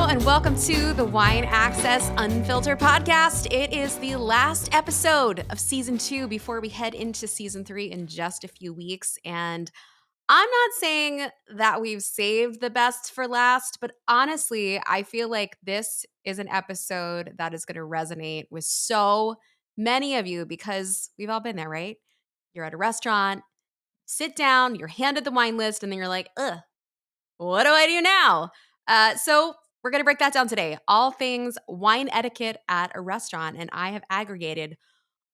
and welcome to the Wine Access Unfiltered podcast. It is the last episode of season 2 before we head into season 3 in just a few weeks. And I'm not saying that we've saved the best for last, but honestly, I feel like this is an episode that is going to resonate with so many of you because we've all been there, right? You're at a restaurant, sit down, you're handed the wine list, and then you're like, ugh, what do I do now? So we're going to break that down today. All things wine etiquette at a restaurant. And I have aggregated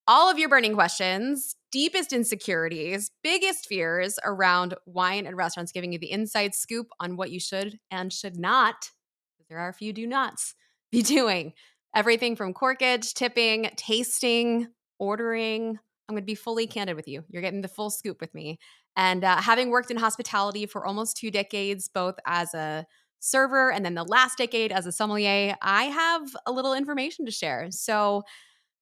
all of your burning questions, deepest insecurities, biggest fears around wine and restaurants, giving you the inside scoop on what you should and should not, because there are a few do nots, be doing. Everything from corkage, tipping, tasting, ordering. I'm going to be fully candid with you. You're getting the full scoop with me. And having worked in hospitality for almost 2 decades, both as a server and then the last decade as a sommelier, I have a little information to share. So,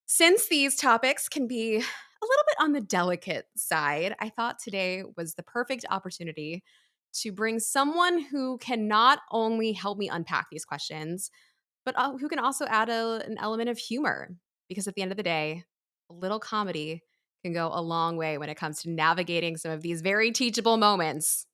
since these topics can be a little bit on the delicate side, I thought today was the perfect opportunity to bring someone who can not only help me unpack these questions, but who can also add an element of humor. Because at the end of the day, a little comedy can go a long way when it comes to navigating some of these very teachable moments.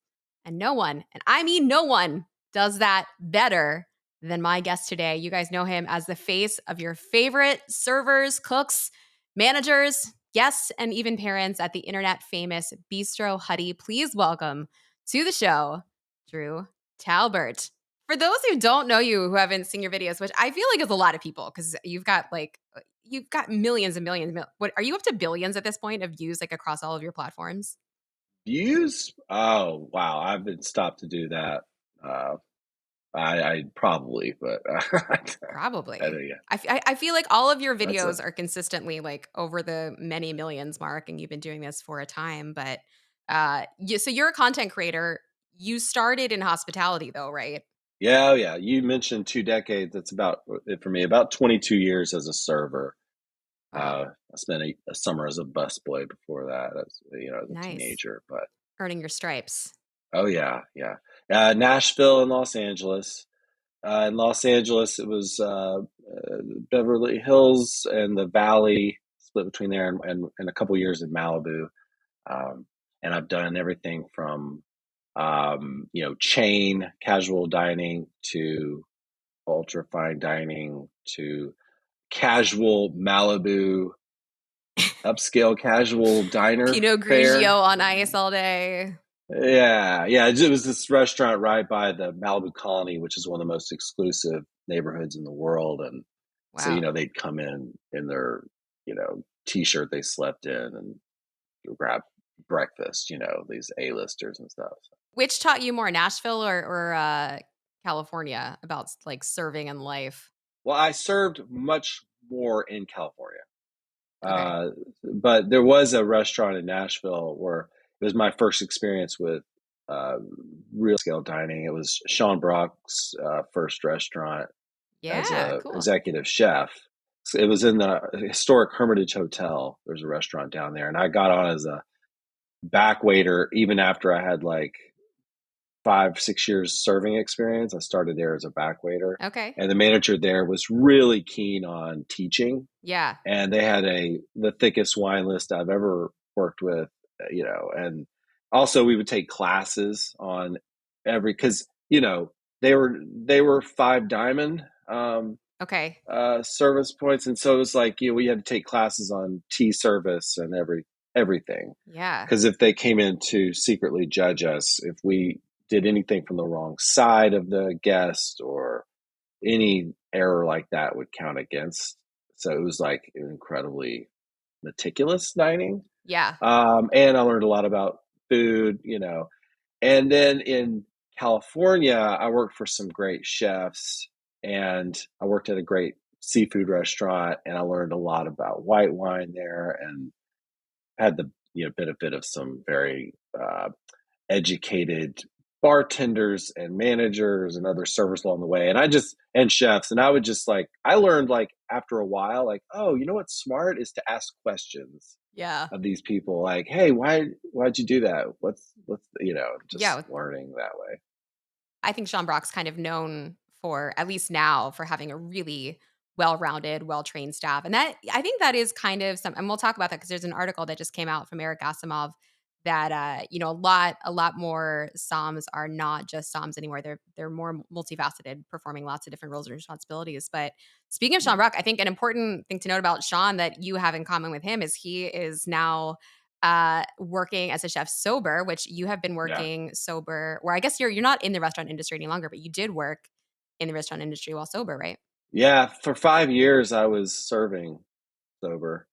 And no one, and I mean no one, does that better than my guest today. You guys know him as the face of your favorite servers, cooks, managers, guests, and even parents at the internet famous Bistro Huddy. Please welcome to the show, Drew Talbert. For those who don't know you, who haven't seen your videos, which I feel like is a lot of people, because you've got millions and millions. What are you up to billions at this point of views, like across all of your platforms? Views? Oh, wow. I've been stopped to do that. I probably, but Probably. yeah, I feel like all of your that's videos are consistently like over the many millions mark, and you've been doing this for a time. But so you're a content creator. You started in hospitality, though, right? yeah, oh, yeah. You mentioned 2 decades. That's about for me, about 22 years as a server. Wow, I spent a summer as a busboy before that, as as a nice. teenager. But Earning your stripes. oh yeah, yeah. Nashville and Los Angeles. In Los Angeles, it was Beverly Hills and the Valley, split between there and a couple years in Malibu. And I've done everything from chain casual dining to ultra fine dining to casual Malibu upscale casual diner Pinot fare. Grigio on ice all day. Yeah, yeah. It was this restaurant right by the Malibu Colony, which is one of the most exclusive neighborhoods in the world. And so, Wow. they'd come in their, t-shirt they slept in and grab breakfast, these A-listers and stuff. Which taught you more, Nashville or California, about like serving and life? Well, I served much more in California. Okay. Uh, but there was a restaurant in Nashville where it was my first experience with uh, real scale dining. It was Sean Brock's first restaurant as Yeah, a cool. executive chef. So it was in the historic Hermitage Hotel. There's a restaurant down there, and I got on as a back waiter even after I had like 5-6 years serving experience. I started there as a back waiter, Okay. and the manager there was really keen on teaching, Yeah. and they had the thickest wine list I've ever worked with, and also we would take classes on because they were 5 diamond Okay. service points, and so it was like we had to take classes on tea service and everything, Yeah. because if they came in to secretly judge us if we did anything from the wrong side of the guest or any error like that would count against. So it was like incredibly meticulous dining. Yeah. And I learned a lot about food, And then in California, I worked for some great chefs, and I worked at a great seafood restaurant, and I learned a lot about white wine there and had the benefit of some very educated bartenders and managers and other servers along the way, and chefs, and I would just like I learned like after a while, like, oh, what's smart is to ask questions Yeah. of these people, like, hey, why'd you do that, what's just Yeah. learning that way. I think Sean Brock's kind of known for at least now for having a really well-rounded, well-trained staff. And that I think that is kind of some and we'll talk about that because there's an article that just came out from Eric Asimov that a lot more SOMs are not just SOMs anymore. They're more multifaceted, performing lots of different roles and responsibilities. But speaking of Sean Mm. Ruck, I think an important thing to note about Sean that you have in common with him is he is now working as a chef sober, which you have been Yeah. working sober, or I guess you're not in the restaurant industry any longer, but you did work in the restaurant industry while sober, right? Yeah, for 5 years, I was serving sober.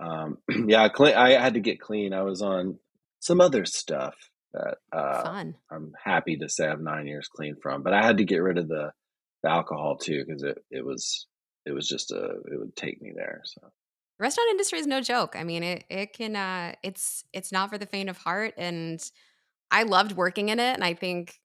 Yeah, I had to get clean. I was on some other stuff that, Fun. I'm happy to say I'm 9 years clean from, but I had to get rid of the alcohol too because it was just it would take me there, so. Restaurant industry is no joke. I mean, it can it's not for the faint of heart, and I loved working in it, and I think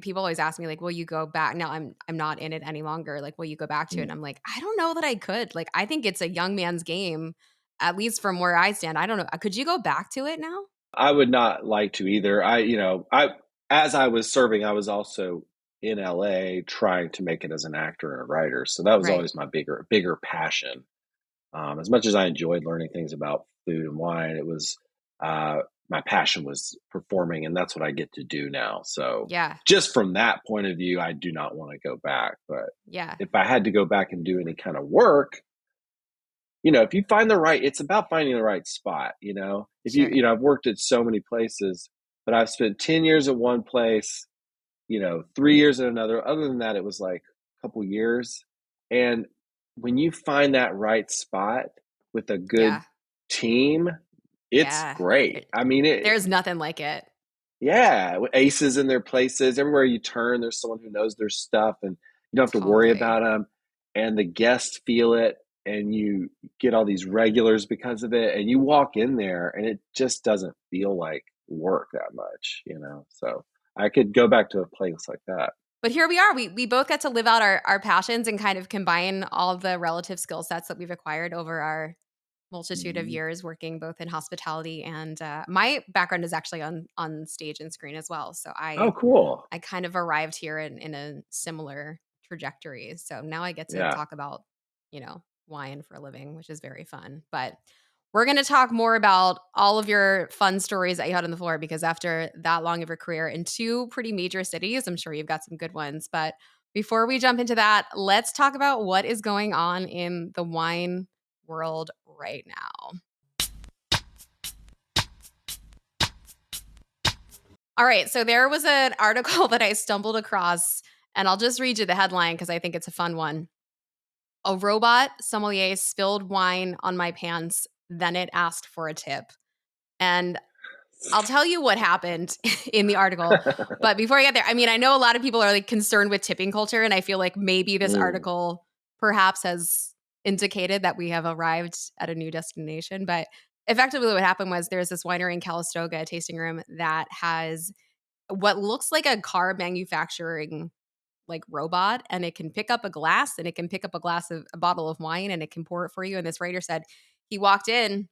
people always ask me like, "Will you go back?" Now I'm not in it any longer. Like, "Will you go back to it?" And Mm. I'm like, "I don't know that I could." Like, I think it's a young man's game, at least from where I stand. I don't know. Could you go back to it now? I would not like to either. I as I was serving, I was also in LA trying to make it as an actor and a writer, so that was Right. always my bigger passion. As much as I enjoyed learning things about food and wine, it was my passion was performing, and that's what I get to do now. So, Yeah. just from that point of view, I do not want to go back. But Yeah. if I had to go back and do any kind of work, if you find the right, it's about finding the right spot. If Sure. I've worked at so many places, but I've spent 10 years at one place, 3 years at another. Other than that, it was like a couple years. And when you find that right spot with a good Yeah. team, it's Yeah. great. I mean, There's nothing like it. yeah, with aces in their places. Everywhere you turn, there's someone who knows their stuff, and you don't have to worry Totally. about them. And the guests feel it, and you get all these regulars because of it. And you walk in there, and it just doesn't feel like work that much. So I could go back to a place like that. But here we are. We both get to live out our passions and kind of combine all the relative skill sets that we've acquired over our multitude of Mhm. years working both in hospitality and my background is actually on stage and screen as well. So Oh, I cool. I kind of arrived here in a similar trajectory. So now I get to Yeah. talk about, wine for a living, which is very fun. But we're going to talk more about all of your fun stories that you had on the floor because after that long of your career in two pretty major cities, I'm sure you've got some good ones. But before we jump into that, let's talk about what is going on in the wine world right now. All right, so there was an article that I stumbled across, and I'll just read you the headline because I think it's a fun one. A robot sommelier spilled wine on my pants, then it asked for a tip. And I'll tell you what happened in the article. But before I get there, I mean, I know a lot of people are like concerned with tipping culture, and I feel like maybe this Mm. article perhaps has indicated that we have arrived at a new destination. But effectively, what happened was there's this winery in Calistoga, a tasting room that has what looks like a car manufacturing like robot, and it can pick up a glass and it can pick up a bottle of wine and it can pour it for you. And this writer said he walked in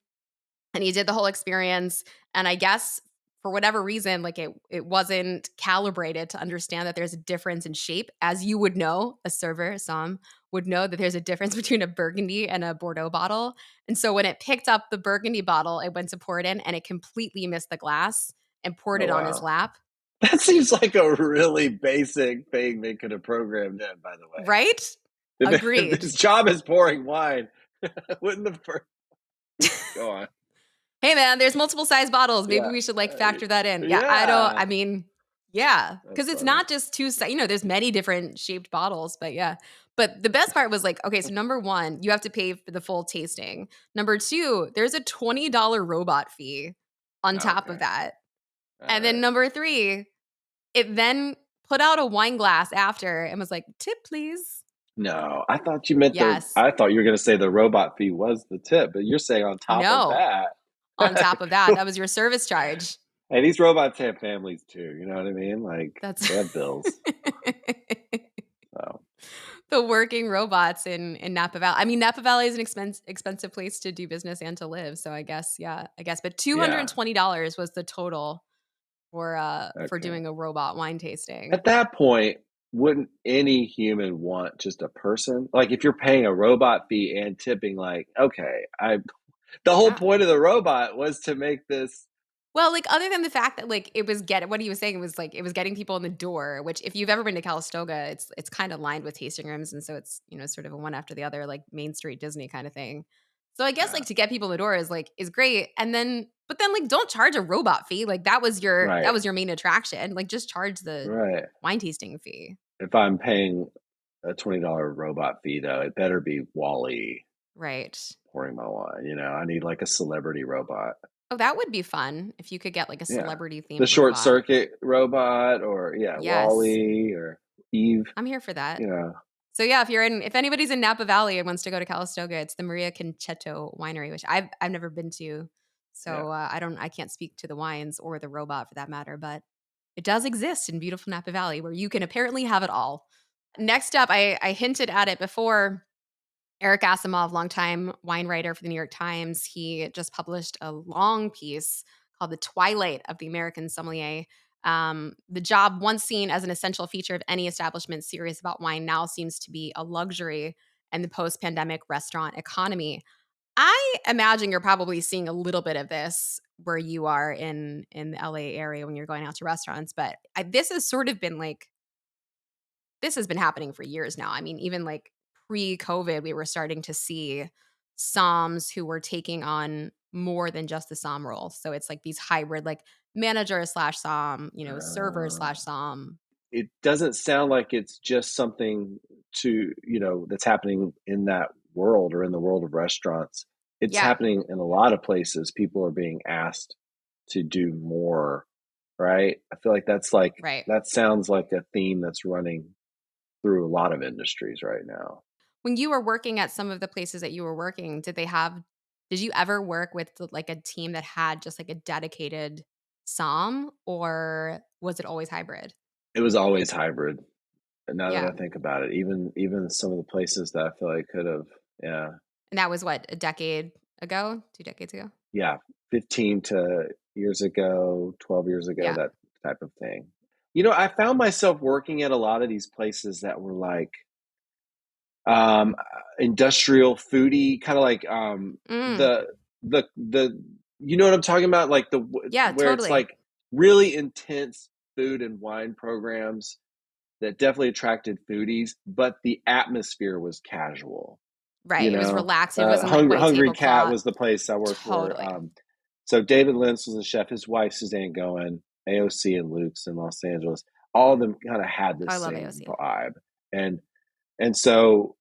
and he did the whole experience, and I guess for whatever reason, like it wasn't calibrated to understand that there's a difference in shape. As you would know, a server, some would know that there's a difference between a Burgundy and a Bordeaux bottle. And so when it picked up the Burgundy bottle, it went to pour it in and it completely missed the glass and poured Oh, it on his wow. lap. That seems like a really basic thing they could have programmed in, by the way. Right? If Agreed. his job is pouring wine, wouldn't the first go on? Hey man, there's multiple size bottles. Maybe Yeah. we should like factor that in. Yeah, Yeah. I mean, yeah, That's because it's funny. not just there's many different shaped bottles, but yeah. But the best part was like, okay, so number one, you have to pay for the full tasting. Number two, there's a $20 robot fee on top of Okay. that. All And then right. number three, it then put out a wine glass after and was like, tip, please. No, I thought you meant Yes. I thought you were gonna say the robot fee was the tip, but you're saying on top of No. that. On top of that, that was your service charge. Hey, these robots have families too, you know what I mean? Like, That's they have bills, so. the working robots in Napa Valley. I mean, Napa Valley is an expensive place to do business and to live. So I guess, yeah, I guess. But Yeah, $220 was the total for okay. doing a robot wine tasting. At that point, wouldn't any human want just a person? Like if you're paying a robot fee and tipping, like, okay, the whole Yeah. point of the robot was to make this. Well, like, other than the fact that, like, it was get what he was saying was, like, it was getting people in the door, which if you've ever been to Calistoga, it's kinda lined with tasting rooms, and so it's, sort of a one after the other, like, Main Street Disney kinda thing. So I guess, Yeah, like, to get people in the door is great, and then but then, like, don't charge a robot fee, like, that right, was your main attraction, like, just charge the right. wine tasting fee. If I'm paying a $20 robot fee, though, it better be Wally Right. pouring my wine. I need like a celebrity robot. Oh, that would be fun if you could get, like, a Yeah, celebrity the themed short robot. circuit robot, or yeah, Yes. Wally or Eve. I'm here for that. You know, So yeah, if anybody's in Napa Valley and wants to go to Calistoga, it's the Maria Concetto Winery, which I've never been to. yeah. So I can't speak to the wines or the robot for that matter, but it does exist in beautiful Napa Valley where you can apparently have it all. Next up, I hinted at it before. Eric Asimov, longtime wine writer for the New York Times, he just published a long piece called "The Twilight of the American Sommelier." The job, once seen as an essential feature of any establishment serious about wine, now seems to be a luxury in the post-pandemic restaurant economy. I imagine you're probably seeing a little bit of this where you are in the LA area when you're going out to restaurants, but this has sort of been like this has been happening for years now. I mean, even like pre-COVID, we were starting to see somms who were taking on more than just the somm role. So it's like these hybrid, like manager slash somm, server Uh, slash somm. it doesn't sound like it's just something that's happening in that world or in the world of restaurants. It's Yeah, happening in a lot of places. People are being asked to do more, right? I feel like right. that sounds like a theme that's running through a lot of industries right now. When you were working at some of the places that you were working, did you ever work with like a team that had just like a dedicated somm, or was it always hybrid? It was always hybrid. And now that Yeah. I think about it, even some of the places that I feel like could have, yeah, And that was what, a decade ago, 2 decades ago? yeah, 15 to years ago, 12 years ago, Yeah. that type of thing. I found myself working at a lot of these places that were like um, industrial foodie, kind of like Mm. the you know what I'm talking about, like Yeah, where it's totally. like really intense food and wine programs that definitely attracted foodies, but the atmosphere was casual. Right, it was relaxed, it wasn't like white Hungry Cat tablecloth. was the place I worked for. Totally. So David Lentz was a chef. His wife Suzanne Goen, AOC and Luke's in Los Angeles. All of them kind of had Oh, I this love same AOC. vibe, and so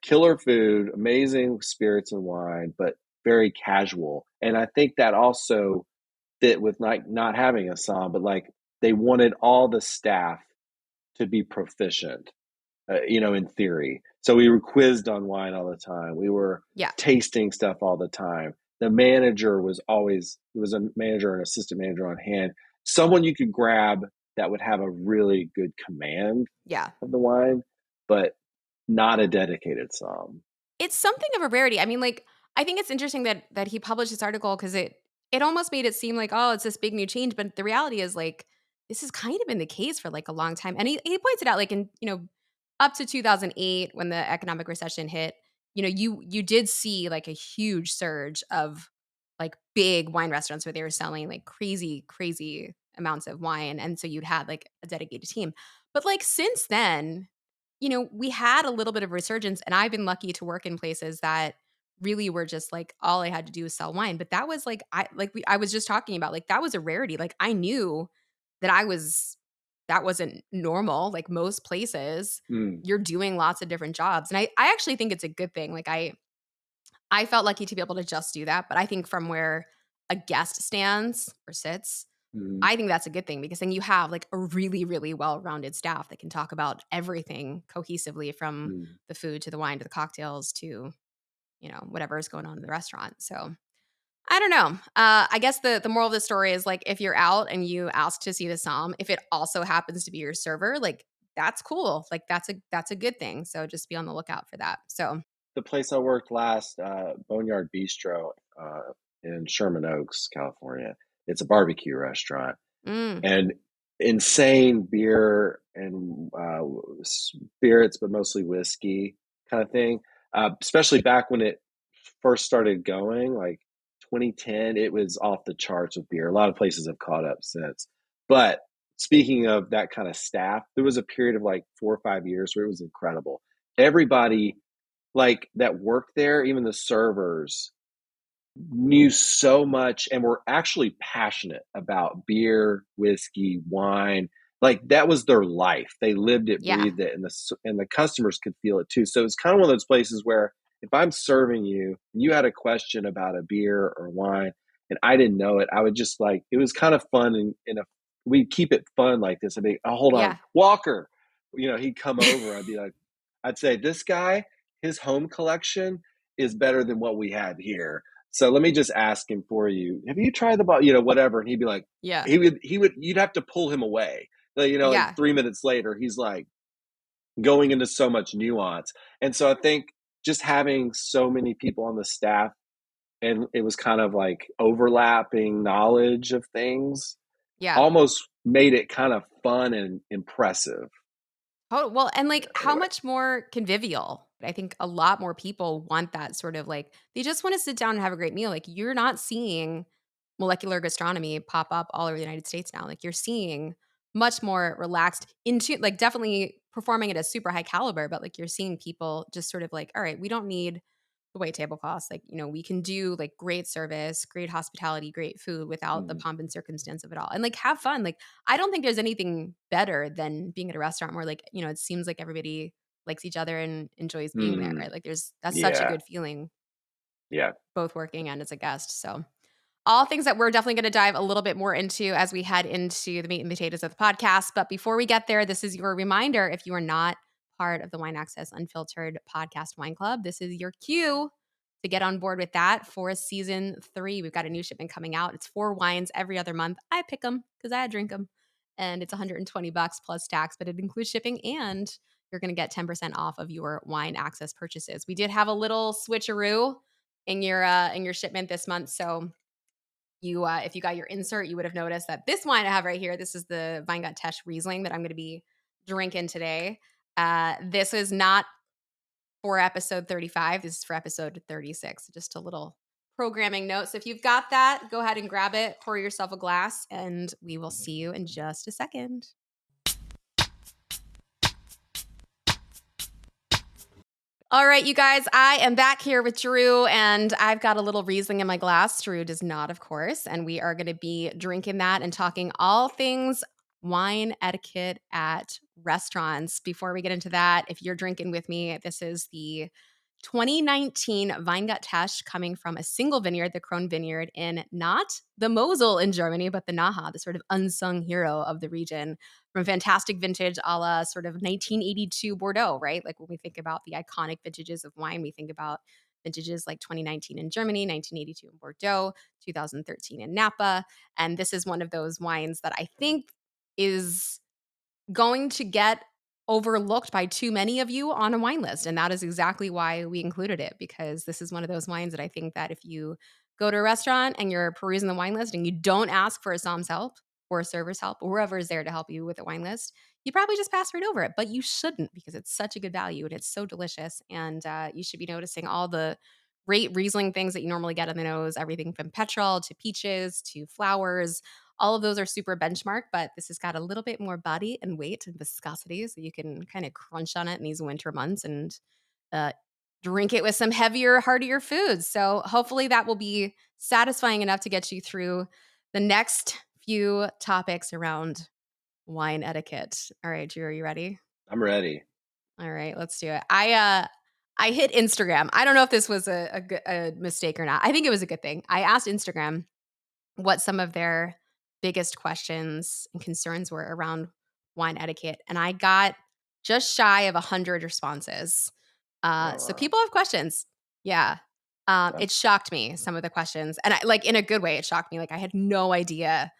killer food, amazing spirits and wine, but very casual. And I think that also fit with not having a som, but like they wanted all the staff to be proficient, in theory. So we were quizzed on wine all the time. We were Yeah, tasting stuff all the time. The manager was always, there was a manager and assistant manager on hand, someone you could grab that would have a really good command yeah. of the wine, but not a dedicated som. It's something of a rarity. I mean, like, I think it's interesting that he published this article because it almost made it seem like, "Oh, it's this big new change," but the reality is, like, this has kind of been the case for, like, a long time, and he points it out, like, in, up to 2008 when the economic recession hit, you did see, like, a huge surge of, like, big wine restaurants where they were selling, like, crazy, crazy amounts of wine, and so you'd had, like, a dedicated team. But, like, since then, we had a little bit of resurgence, and I've been lucky to work in places that really were just like all I had to do was sell wine. But that was like I was just talking about, like, that was a rarity. Like, I knew that that wasn't normal. Like, most places, Mm, you're doing lots of different jobs. And I actually think it's a good thing. Like, I felt lucky to be able to just do that. But I think from where a guest stands or sits, mm, I think that's a good thing because then you have like a really, really well-rounded staff that can talk about everything cohesively from mm. the food to the wine to the cocktails to, whatever is going on in the restaurant. So I don't know. I guess the moral of the story is like if you're out and you ask to see the som, if it also happens to be your server, like that's cool. Like that's a good thing. So just be on the lookout for that. So The place I worked last, Boneyard Bistro, in Sherman Oaks, California. It's a barbecue restaurant, mm, and insane beer and spirits, but mostly whiskey kind of thing. Especially back when it first started going, like 2010, it was off the charts with beer. A lot of places have caught up since. But speaking of that kind of staff, there was a period of like 4 or 5 years where it was incredible. Everybody like that worked there, even the servers, knew so much and were actually passionate about beer, whiskey, wine. Like that was their life. They lived it, Yeah. breathed it, and the customers could feel it too. So it's kind of one of those places where if I'm serving you and you had a question about a beer or wine and I didn't know it, I would just like it was kind of fun and in a we'd keep it fun like this. I'd be, oh, hold on, Yeah. Walker. He'd come over. I'd be like, I'd say, this guy, his home collection is better than what we have here. So let me just ask him for you. Have you tried the whatever? And he'd be like, Yeah. you'd have to pull him away. Like Yeah. 3 minutes later, he's like going into so much nuance. And so I think just having so many people on the staff and it was kind of like overlapping knowledge of things Yeah. almost made it kind of fun and impressive. Oh, well, and like how Anyway. much more convivial? I think a lot more people want that sort of like they just want to sit down and have a great meal. Like you're not seeing molecular gastronomy pop up all over the United States now. Like you're seeing much more relaxed into like definitely performing at a super high caliber, but like you're seeing people just sort of like, all right, we don't need the wait table costs. Like, we can do like great service, great hospitality, great food without the Mm, pomp and circumstance of it all. And like have fun. Like I don't think there's anything better than being at a restaurant where like, it seems like everybody likes each other and enjoys being there, mm, right? Like that's such a yeah, good feeling yeah. both working and as a guest. So all things that we're definitely going to dive a little bit more into as we head into the meat and potatoes of the podcast. But before we get there, this is your reminder. If you are not part of the Wine Access Unfiltered podcast wine club, this is your cue to get on board with that for season 3. We've got a new shipment coming out. It's 4 wines every other month. I pick them because I drink them. And it's $120 plus tax, but it includes shipping and you're going to get 10% off of your wine access purchases. We did have a little switcheroo in your shipment this month. So if you got your insert, you would have noticed that this wine I have right here, this is the Weingut Tesch Riesling that I'm going to be drinking today. This is not for episode 35. This is for episode 36. Just a little programming note. So if you've got that, go ahead and grab it, pour yourself a glass, and we will see you in just a second. All right, you guys, I am back here with Drew, and I've got a little Riesling in my glass. Drew does not, of course, and we are going to be drinking that and talking all things wine etiquette at restaurants. Before we get into that, if you're drinking with me, this is the 2019 Weingut Tesch coming from a single vineyard, the Krone vineyard in not the Mosel in Germany, but the Naha, the sort of unsung hero of the region from fantastic vintage a la sort of 1982 Bordeaux, right? Like when we think about the iconic vintages of wine, we think about vintages like 2019 in Germany, 1982 in Bordeaux, 2013 in Napa. And this is one of those wines that I think is going to get overlooked by too many of you on a wine list. And that is exactly why we included it, because this is one of those wines that I think that if you go to a restaurant and you're perusing the wine list and you don't ask for a somm's help or a server's help or whoever is there to help you with the wine list, you probably just pass right over it. But you shouldn't, because it's such a good value and it's so delicious. And you should be noticing all the great Riesling things that you normally get on the nose, everything from petrol to peaches to flowers. All of those are super benchmark, but this has got a little bit more body and weight and viscosity, so you can kind of crunch on it in these winter months and uh, drink it with some heavier, heartier foods. So hopefully that will be satisfying enough to get you through the next few topics around wine etiquette. All right, Drew, are you ready? I'm ready. All right, let's do it. I hit Instagram. I don't know if this was a mistake or not. I think it was a good thing. I asked Instagram what some of their biggest questions and concerns were around wine etiquette, and I got just shy of 100 responses. Oh So wow. people have questions. Yeah. Okay. It shocked me, some of the questions, and I like, in a good way, it shocked me. Like, I had no idea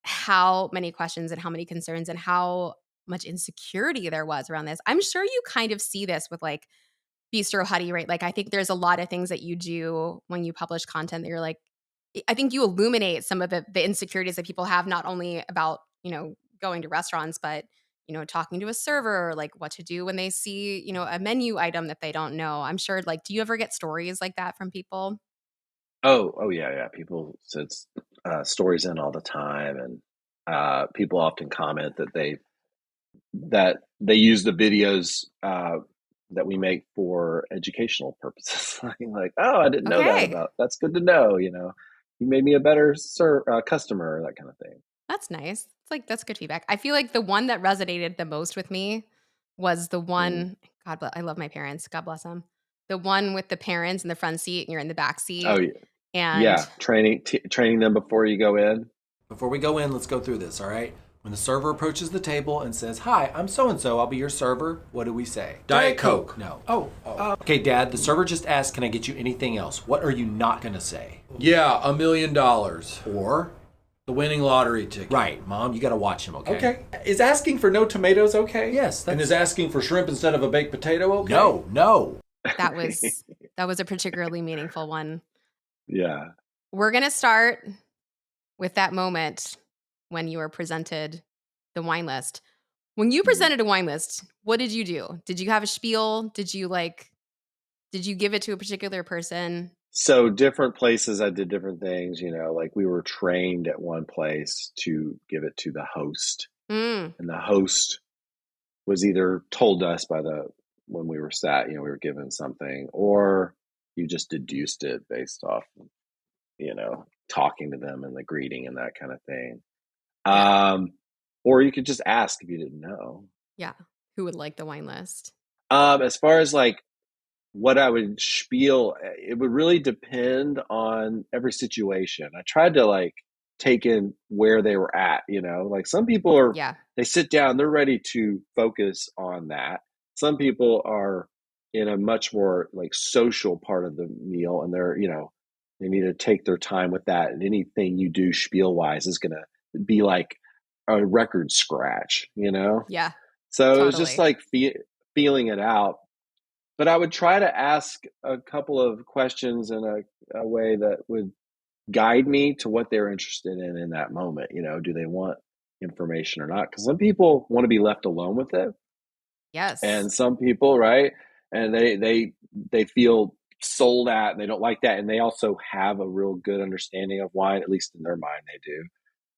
how many questions and how many concerns and how much insecurity there was around this. I'm sure you kind of see this with, like, Bistro Huddy, right? Like, I think there's a lot of things that you do when you publish content that you're like, I think you illuminate some of the insecurities that people have, not only about, going to restaurants, but talking to a server, like what to do when they see, a menu item that they don't know. I'm sure, like, do you ever get stories like that from people? Oh, yeah, yeah. People send stories in all the time, and people often comment that they use the videos that we make for educational purposes. Like, oh, I didn't know that Okay. about. That's good to know. You made me a better customer, that kind of thing. That's nice. It's like that's good feedback. I feel like the one that resonated the most with me was the Mm. one. God bless. I love my parents. God bless them. The one with the parents in the front seat and you're in the back Oh, seat, yeah, and yeah. Training them before you go in. Before we go in, let's go through this, all right? When the server approaches the table and says, "Hi, I'm so and so, I'll be your server," what do we say? Diet Coke. No. Oh, Okay, Dad, the server just asked, "Can I get you anything else?" What are you not going to say? yeah, $1 million. Or, The winning lottery ticket. right, Mom, you got to watch him, okay? Okay. Is asking for no tomatoes okay? Yes, And is that's- asking for shrimp instead of a baked potato okay? No. that was a particularly meaningful one. Yeah. We're gonna start with that moment when you were presented the wine list. When you Mhm. presented a wine list, what did you do? Did you have a spiel? Did you give it to a particular person? So different places, I did different things. Like we were trained at one place to give it to the host, Mm, and the host was either told us by the when we were sat, we were given something, or you just deduced it based off, you know, talking to them and the greeting and that kind of thing. yeah, Um, or you could just ask if you didn't know. yeah. Who would like the wine list? As far as like what I would spiel, it would really depend on every situation. I tried to like take in where they were at, like some people Yeah, they sit down, they're ready to focus on that. Some people are in a much more like social part of the meal, and they need to take their time with that. And anything you do spiel wise is going to be like a record scratch. yeah, So it was just totally. like feeling it out, but I would try to ask a couple of questions in a way that would guide me to what they're interested in that moment. Do they want information or not? Because some people want to be left alone with it, Yes. and some people, right? And they feel sold at, and they don't like that, and they also have a real good understanding of wine, at least in their mind, they do,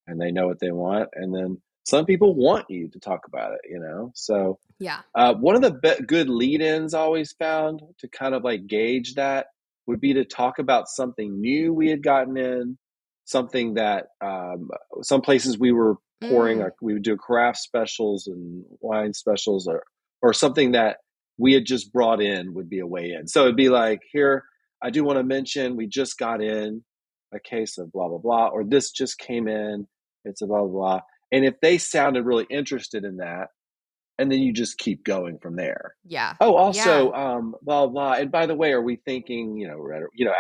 and they know what they want. And then some people want you to talk about it. So Yeah. one of the good lead-ins I always found to kind of like gauge that would be to talk about something new we had gotten in, something that some places we were pouring, Mm, we would do craft specials and wine specials, or something that we had just brought in would be a way in. So it'd be like, here, I do want to mention we just got in a case of blah blah blah, or this just came in, it's a blah blah blah. And if they sounded really interested in that, and then you just keep going from there. yeah. Oh, Yeah. also, blah blah. And by the way, are we thinking?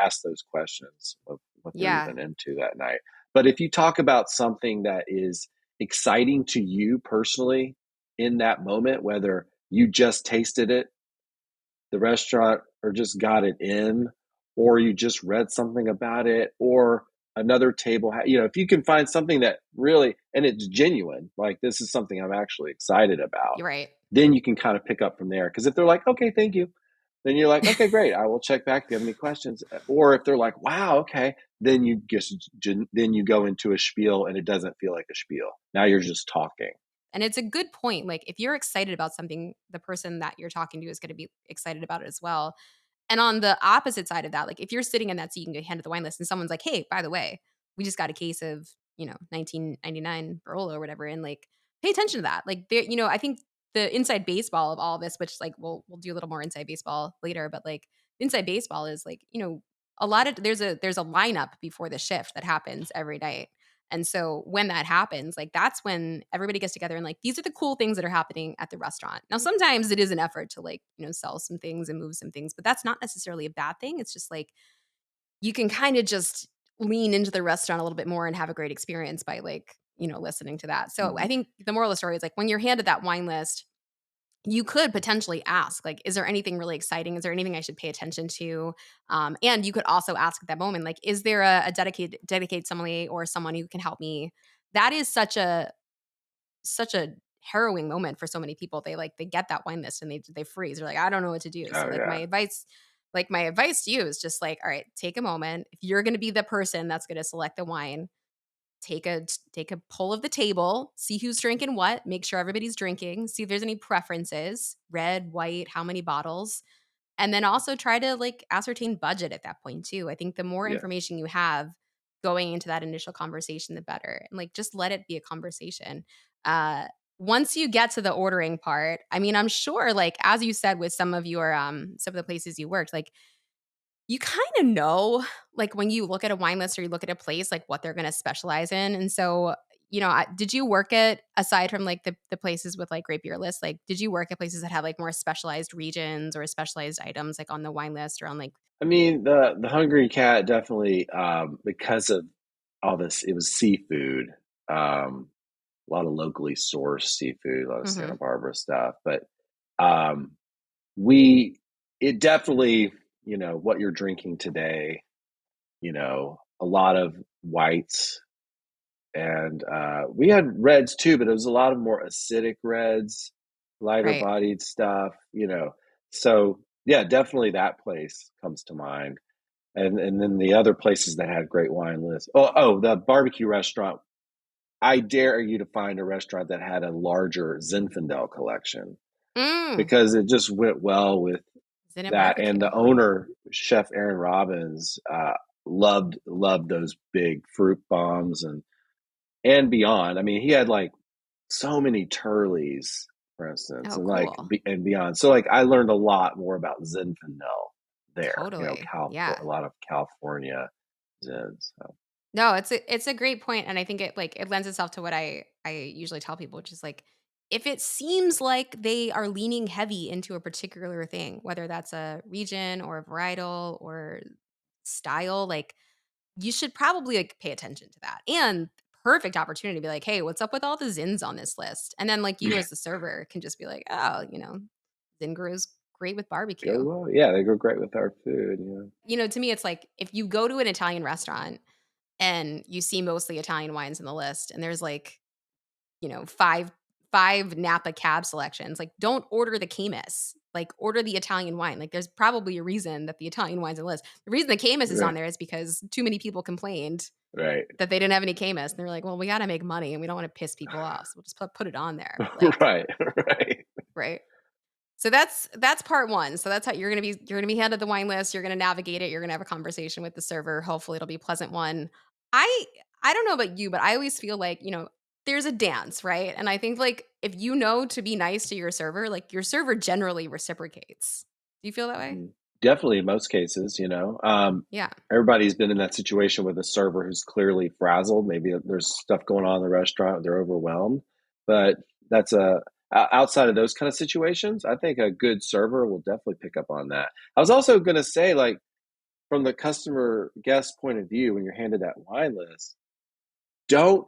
Ask those questions of what they're Yeah. even into that night. But if you talk about something that is exciting to you personally in that moment, whether you just tasted it, the restaurant, or just got it in, or you just read something about it, or another table, if you can find something that really, and it's genuine, like this is something I'm actually excited about, You're right. then you can kind of pick up from there. Because if they're like, okay, thank you, then you're like, okay, great, I will check back if you have any questions. Or if they're like, wow, okay, then you go into a spiel, and it doesn't feel like a spiel. Now you're just talking. And it's a good point. Like, if you're excited about something, the person that you're talking to is going to be excited about it as well. And on the opposite side of that, like if you're sitting in that seat and get handed the wine list and someone's like, "Hey, by the way, we just got a case of, 1999 Barolo or whatever," and like pay attention to that. Like there, I think the inside baseball of all of this, which like we'll do a little more inside baseball later, but like inside baseball is like, a lot of there's a lineup before the shift that happens every night. And so when that happens, like that's when everybody gets together and like these are the cool things that are happening at the restaurant. Now sometimes it is an effort to like, sell some things and move some things, but that's not necessarily a bad thing. It's just like you can kind of just lean into the restaurant a little bit more and have a great experience by like, listening to that. So I Mhm. think the moral of the story is like when you're handed that wine list, you could potentially ask, like, is there anything really exciting? Is there anything I should pay attention to? And you could also ask at that moment, like, is there a dedicated sommelier or someone who can help me? That is such a such a harrowing moment for so many people. They get that wine list and they freeze. They're like, I don't know what to do. So Oh yeah. my advice to you is just like, all right, take a moment. If you're going to be the person that's going to select the wine, take a poll of the table, see who's drinking what, make sure everybody's drinking, see if there's any preferences, red, white, how many bottles, and then also try to like ascertain budget at that point too. I think the more Yeah. information you have going into that initial conversation, the better. And like just let it be a conversation. Uh Once you get to the ordering part, I mean, I'm sure like as you said with some of the places you worked, like you kind of know, like when you look at a wine list or you look at a place, like what they're going to specialize in. And so, did you work at, aside from like the places with like great beer lists, like did you work at places that have like more specialized regions or specialized items like on the wine list or on like, I mean, the Hungry Cat definitely, because of all this, it was seafood. A lot of locally sourced seafood, a lot of mm-hmm, Santa Barbara stuff. But um, we, it definitely, what you're drinking today, a lot of whites. And we had reds too, but it was a lot of more acidic reds, lighter right. bodied stuff, So yeah, definitely that place comes to mind. And then the other places that had great wine lists. The barbecue restaurant. I dare you to find a restaurant that had a larger Zinfandel collection Mm, because it just went well with Zenit that. And barbecue. the owner, Chef Aaron Robbins, loved those big fruit bombs and beyond. I mean, he had like so many Turleys, for instance, Oh, and cool. and beyond. So like I learned a lot more about Zinfandel there. Totally. Yeah. A lot of California Zins. So. No, it's a great point, and I think it lends itself to what I usually tell people, which is like if it seems like they are leaning heavy into a particular thing, whether that's a region or a varietal or style, like you should probably like pay attention to that. And perfect opportunity to be like, hey, what's up with all the zins on this list? And then like you as the server can just be like, oh, zin grows great with Go barbecue. well. Yeah, they go great with our food. Yeah. To me, it's like if you go to an Italian restaurant and you see mostly Italian wines in the list, and there's like, five Napa cab selections, like don't order the Camus, like order the Italian wine. Like there's probably a reason that the Italian wine's on the list. The reason the Camus is on Right. there is because too many people complained Right. that they didn't have any Camus. And they're like, well, we got to make money and we don't want to piss people off. So we'll just put it on there. But like, Right. Right. right. So that's part one. So that's how you're gonna be handed the wine list. You're gonna navigate it. You're gonna have a conversation with the server. Hopefully, it'll be a pleasant one. I I don't know about you, but I always feel like there's a dance, right? And I think like if you know to be nice to your server, like your server generally reciprocates. Do you feel that way? Definitely in most cases, Yeah. everybody's been in that situation with a server who's clearly frazzled. Maybe there's stuff going on in the restaurant, they're overwhelmed. But that's outside of those kind of situations, I think a good server will definitely pick up on that. I was also going to say, like, from the customer guest point of view, when you're handed that wine list, don't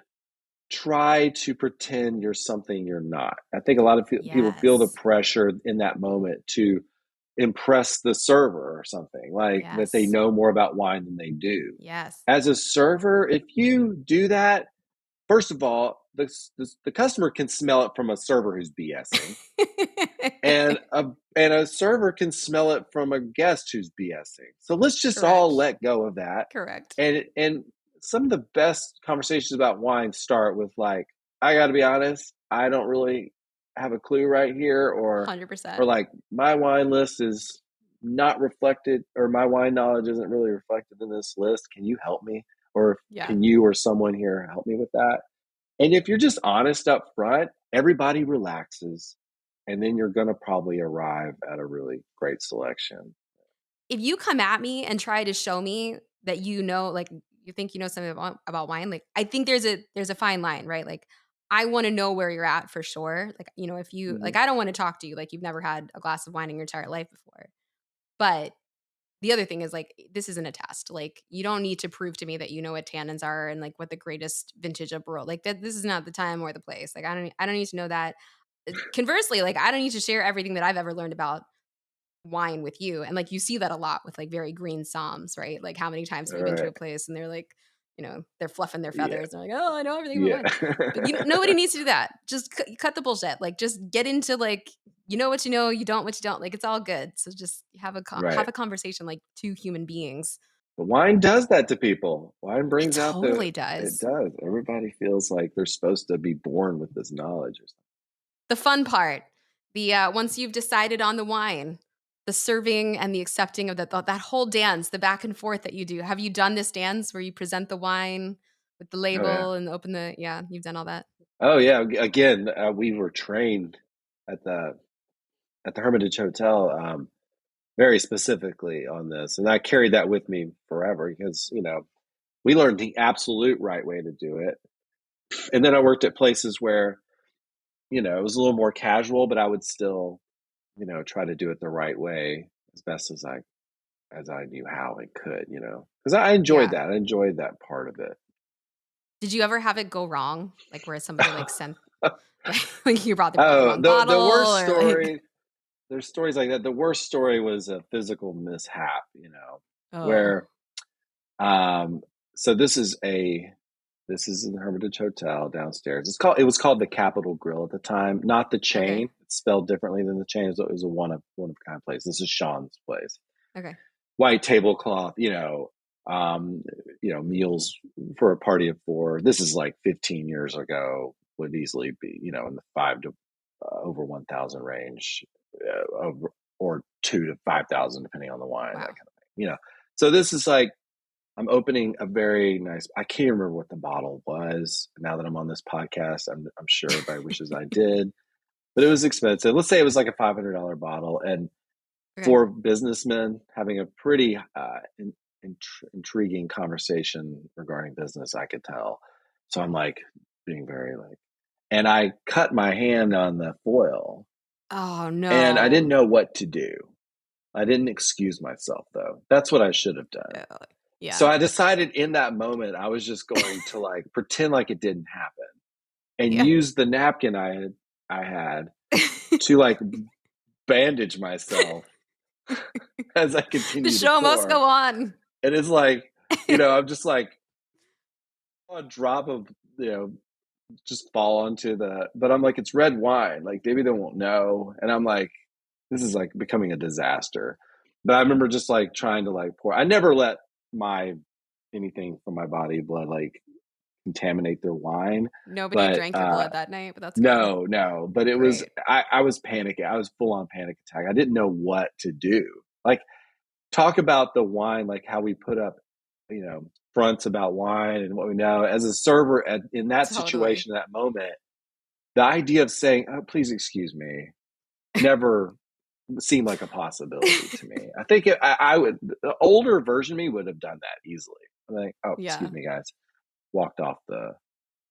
try to pretend you're something you're not. I think a lot of people feel the Yes. pressure in that moment to impress the server or something, like that they Yes. know more about wine than they do. Yes. As a server, if you do that, first of all, the customer can smell it from a server who's BSing, and a server can smell it from a guest who's BSing. So let's just all Correct. let go of that. Correct. And some of the best conversations about wine start with like, I got to be honest, I don't really have a clue right here, or 100%. like my wine list is not reflected, or my wine knowledge isn't really reflected in this list. Can you help me? Or Yeah. can you or someone here help me with that? And if you're just honest up front, everybody relaxes, and then you're going to probably arrive at a really great selection. If you come at me and try to show me that like you think you know something about wine, like I think there's a fine line, right? Like I want to know where you're at for sure. Like, if you Mhm. like I don't want to talk to you like you've never had a glass of wine in your entire life before. But the other thing is like this isn't a test. Like you don't need to prove to me that you know what tannins are and like what the greatest vintage of Barolo. Like that this is not the time or the place. Like I don't need to know that. Conversely, like I don't need to share everything that I've ever learned about wine with you. And like you see that a lot with like very green somms, right? Like how many times have All you been to right. a place and they're like, they're fluffing their Yeah. feathers. They're like, oh, I know everything Yeah. about wine. But nobody needs to do that. Just cut the bullshit. Like, just get into like, what you know, you don't what you don't. Like, it's all good. So just have a Right. conversation like two human beings. But wine does that to people. Wine brings It out totally it does. does. Everybody feels like they're supposed to be born with this knowledge or something. The fun part, once you've decided on the wine, the serving and the accepting of that whole dance, the back and forth that you do. Have you done this dance where you present the wine with the label and open you've done all that? Oh yeah. Again, we were trained at the Hermitage Hotel very specifically on this, and I carried that with me forever because we learned the absolute right way to do it. And then I worked at places where it was a little more casual, but I would still try to do it the right way as best as I knew how I could, because I enjoyed that. I enjoyed that part of it. Did you ever have it go wrong? Like where somebody like sent, like you brought the wrong bottle? The worst story. There's stories like that. The worst story was a physical mishap, where, so this is in the Hermitage Hotel downstairs. It was called the Capitol Grill at the time, not the chain. Okay. It's spelled differently than the chain. It was a one of kind place. This is Sean's place. Okay. White tablecloth, meals for a party of 4. This is like 15 years ago, would easily be, in the 5 to over 1,000 range, or 2 to 5,000, depending on the wine, that kind of thing, So this is like, I'm opening a very nice, I can't remember what the bottle was. Now that I'm on this podcast, I'm sure everybody wishes I did, but it was expensive. Let's say it was like a $500 bottle. And for businessmen having a pretty intriguing conversation regarding business, I could tell. So I'm like being very and I cut my hand on the foil. Oh no. And I didn't know what to do. I didn't excuse myself though. That's what I should have done. Yeah. So I decided in that moment, I was just going to pretend like it didn't happen and use the napkin I had to bandage myself as I continue. The show must go on. And it's like, I'm just like a drop of, just fall onto but I'm like, it's red wine. Like maybe they won't know. And I'm like, this is like becoming a disaster. But I remember just trying to pour. I never let anything from my body blood contaminate their wine. Nobody drank your blood that night, but that's no. But it was I was panicking. I was full on panic attack. I didn't know what to do. Talk about the wine, how we put up, fronts about wine and what we know as a server in that situation, that moment. The idea of saying, "Oh, please excuse me," never seemed like a possibility to me. I think I would, the older version of me would have done that easily. I'm like, "Oh, excuse me, guys," walked off the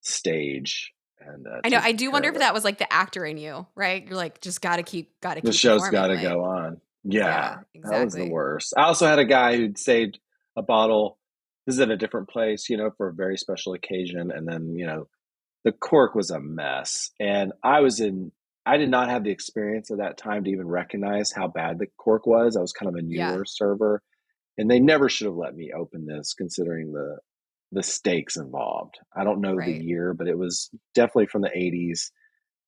stage. And I know. I do wonder if that was the actor in you, right? You're just gotta keep. The show's got to go on. Yeah, exactly. That was the worst. I also had a guy who'd saved a bottle. This is at a different place, for a very special occasion. And then, the cork was a mess. And I did not have the experience at that time to even recognize how bad the cork was. I was kind of a newer server. And they never should have let me open this considering the stakes involved. I don't know the year, but it was definitely from the 80s.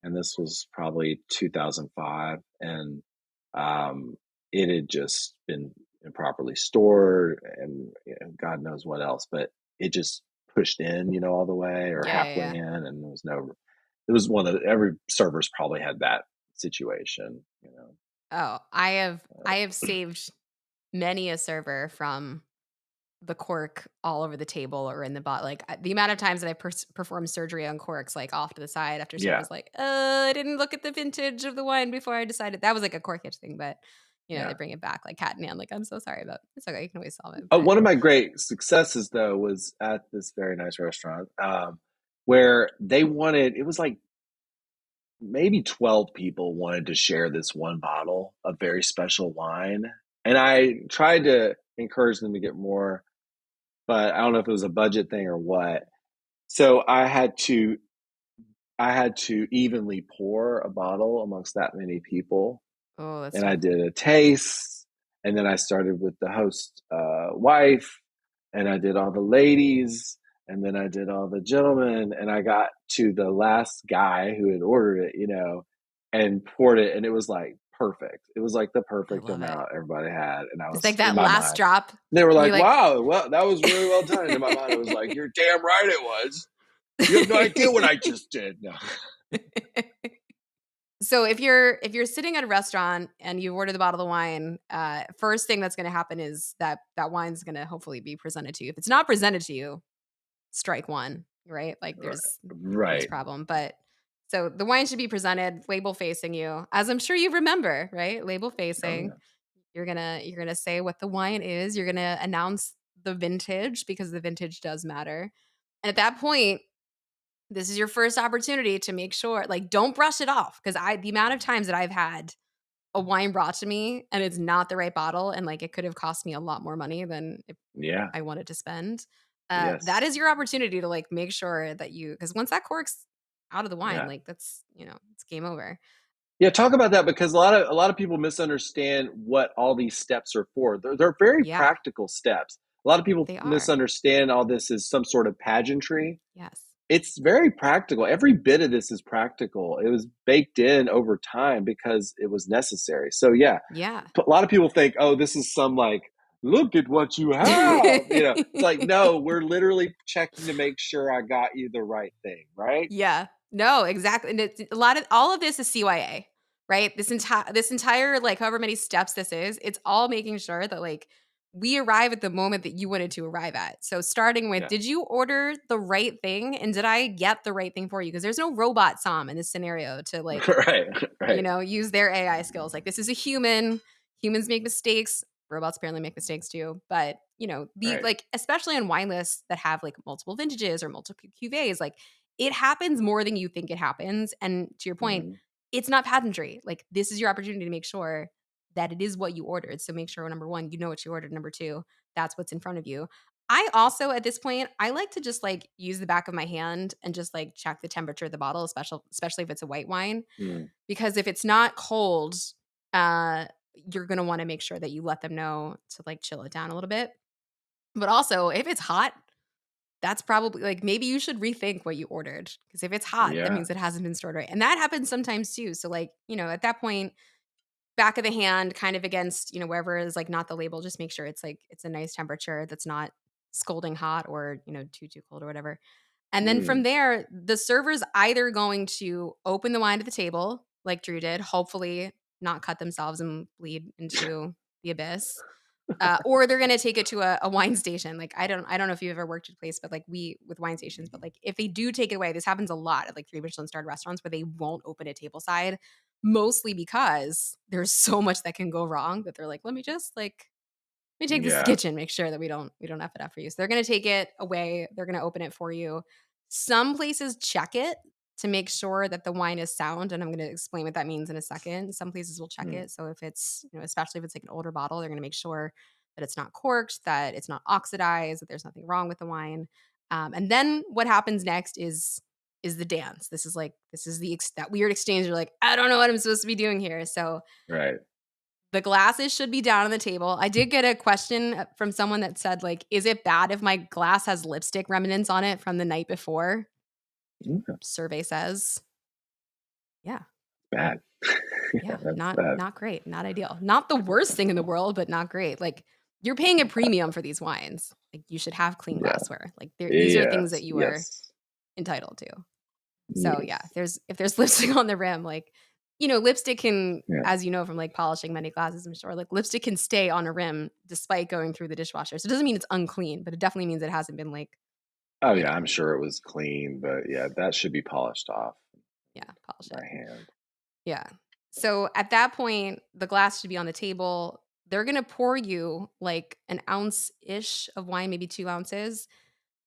And this was probably 2005. And it had just been improperly stored and God knows what else, but it just pushed in, all the way or halfway in, and it was one of every server's probably had that situation, Oh, I have saved many a server from the cork all over the table or in the bottle. The amount of times that I performed surgery on corks, off to the side after someone was I didn't look at the vintage of the wine before I decided. That was a corkage thing, but they bring it back cat in hand. I'm so sorry, but it's okay. You can always solve it. One of my great successes though was at this very nice restaurant where they wanted, it was maybe 12 people wanted to share this one bottle of very special wine. And I tried to encourage them to get more, but I don't know if it was a budget thing or what. So I had to evenly pour a bottle amongst that many people. Oh, that's and I did a taste, and then I started with the host wife, and I did all the ladies, And then I did all the gentlemen, and I got to the last guy who had ordered it, and poured it, and it was like perfect. It was like the I perfect love it. amount everybody had, and I It's was like in that my last mind. drop. They were You're like, like, "Wow, well, that was really well done." And in my mind, I was like, "You're damn right it was. You have no idea what I just did." No. So if you're sitting at a restaurant and you order the bottle of wine, first thing that's going to happen is that wine's going to hopefully be presented to you. If it's not presented to you, strike one, right? Like there's Right. problem. But so the wine should be presented, label facing you, as I'm sure you remember, right? Label Oh facing. yeah. You're gonna say what the wine is. You're gonna announce the vintage because the vintage does matter. And at that point, this is your first opportunity to make sure, like, don't brush it off. Cause the amount of times that I've had a wine brought to me and it's not the right bottle and like it could have cost me a lot more money than if Yeah. I wanted to spend. That Yes. is your opportunity to like make sure that because once that cork's out of the wine, Yeah. like it's game over. Yeah, talk about that because a lot of people misunderstand what all these steps are for. They're very Yeah, practical steps. A lot of people they are. misunderstand all this as some sort of pageantry. Yes. It's very practical. Every bit of this is practical. It was baked in over time because it was necessary. So yeah, Yeah. a lot of people think, oh, this is some like, look at what you have. It's like, no, we're literally checking to make sure I got you the right thing, right? Yeah. No, exactly. And it's a lot of all of this is CYA, right? This entire like however many steps this is, it's all making sure that like we arrive at the moment that you wanted to arrive at. So starting with, Yeah. did you order the right thing and did I get the right thing for you? Because there's no robot Som in this scenario to like Right. Right. use their AI skills. Like this is a human. Humans make mistakes. Robots apparently make mistakes too. But the Right. like especially on wine lists that have like multiple vintages or multiple cuvées, like it happens more than you think it happens. And to your point, Mhm. it's not pageantry. Like this is your opportunity to make sure that it is what you ordered. So make sure number one, you know what you ordered. Number two, that's what's in front of you. I also at this point, I like to just like use the back of my hand and just like check the temperature of the bottle, especially if it's a white wine Mm. because if it's not cold, uh, you're gonna wanna make sure that you let them know to, like, chill it down a little bit. But also, if it's hot, that's probably like, maybe you should rethink what you ordered because if it's hot, that Yeah. means it hasn't been stored right, and that happens sometimes too. So, like, at that point, back of the hand kind of against, wherever is, like, not the label, just make sure it's, like, it's a nice temperature that's not scalding hot or, too cold or whatever. And then from Mm. there, the server's either going to open the wine to the table, like Drew did, hopefully not cut themselves and bleed into the abyss, or they're gonna take it to a wine station. Like I don't know if you've ever worked at a place, but like we with wine stations, but like if they do take it away, this happens a lot at like 3 Michelin starred restaurants where they won't open it table side, mostly because there's so much that can go wrong that they're like, let me take this to the Yeah. kitchen, make sure that we don't F it up for you. So they're gonna take it away, they're gonna open it for you. Some places check it to make sure that the wine is sound, and I'm gonna explain what that means in a second. Some places will check Mm. it. So if it's, especially if it's like an older bottle, they're gonna make sure that it's not corked, that it's not oxidized, that there's nothing wrong with the wine. And then what happens next is the dance. This is that weird exchange. You're like, I don't know what I'm supposed to be doing here. So Right. the glasses should be down on the table. I did get a question from someone that said, like, "Is it bad if my glass has lipstick remnants on it from the night before?" Okay. Survey says, yeah, Bad. Yeah, yeah, that's not bad. not great, not ideal. Not the worst thing in the world, but not great. Like, you're paying a premium for these wines. Like, you should have clean Yeah. glassware. Like, these are things that Yes. you are Yes. entitled to. So yeah, Yes. if there's lipstick on the rim, like, lipstick can, Yeah. as you know from like polishing many glasses, I'm sure, like lipstick can stay on a rim despite going through the dishwasher. So it doesn't mean it's unclean, but it definitely means it hasn't been Oh like yeah, I'm sure it was clean, but yeah, that should be polished off yeah, polish by it. hand. Yeah. So at that point, the glass should be on the table. They're gonna pour you like an ounce ish of wine, maybe 2 ounces.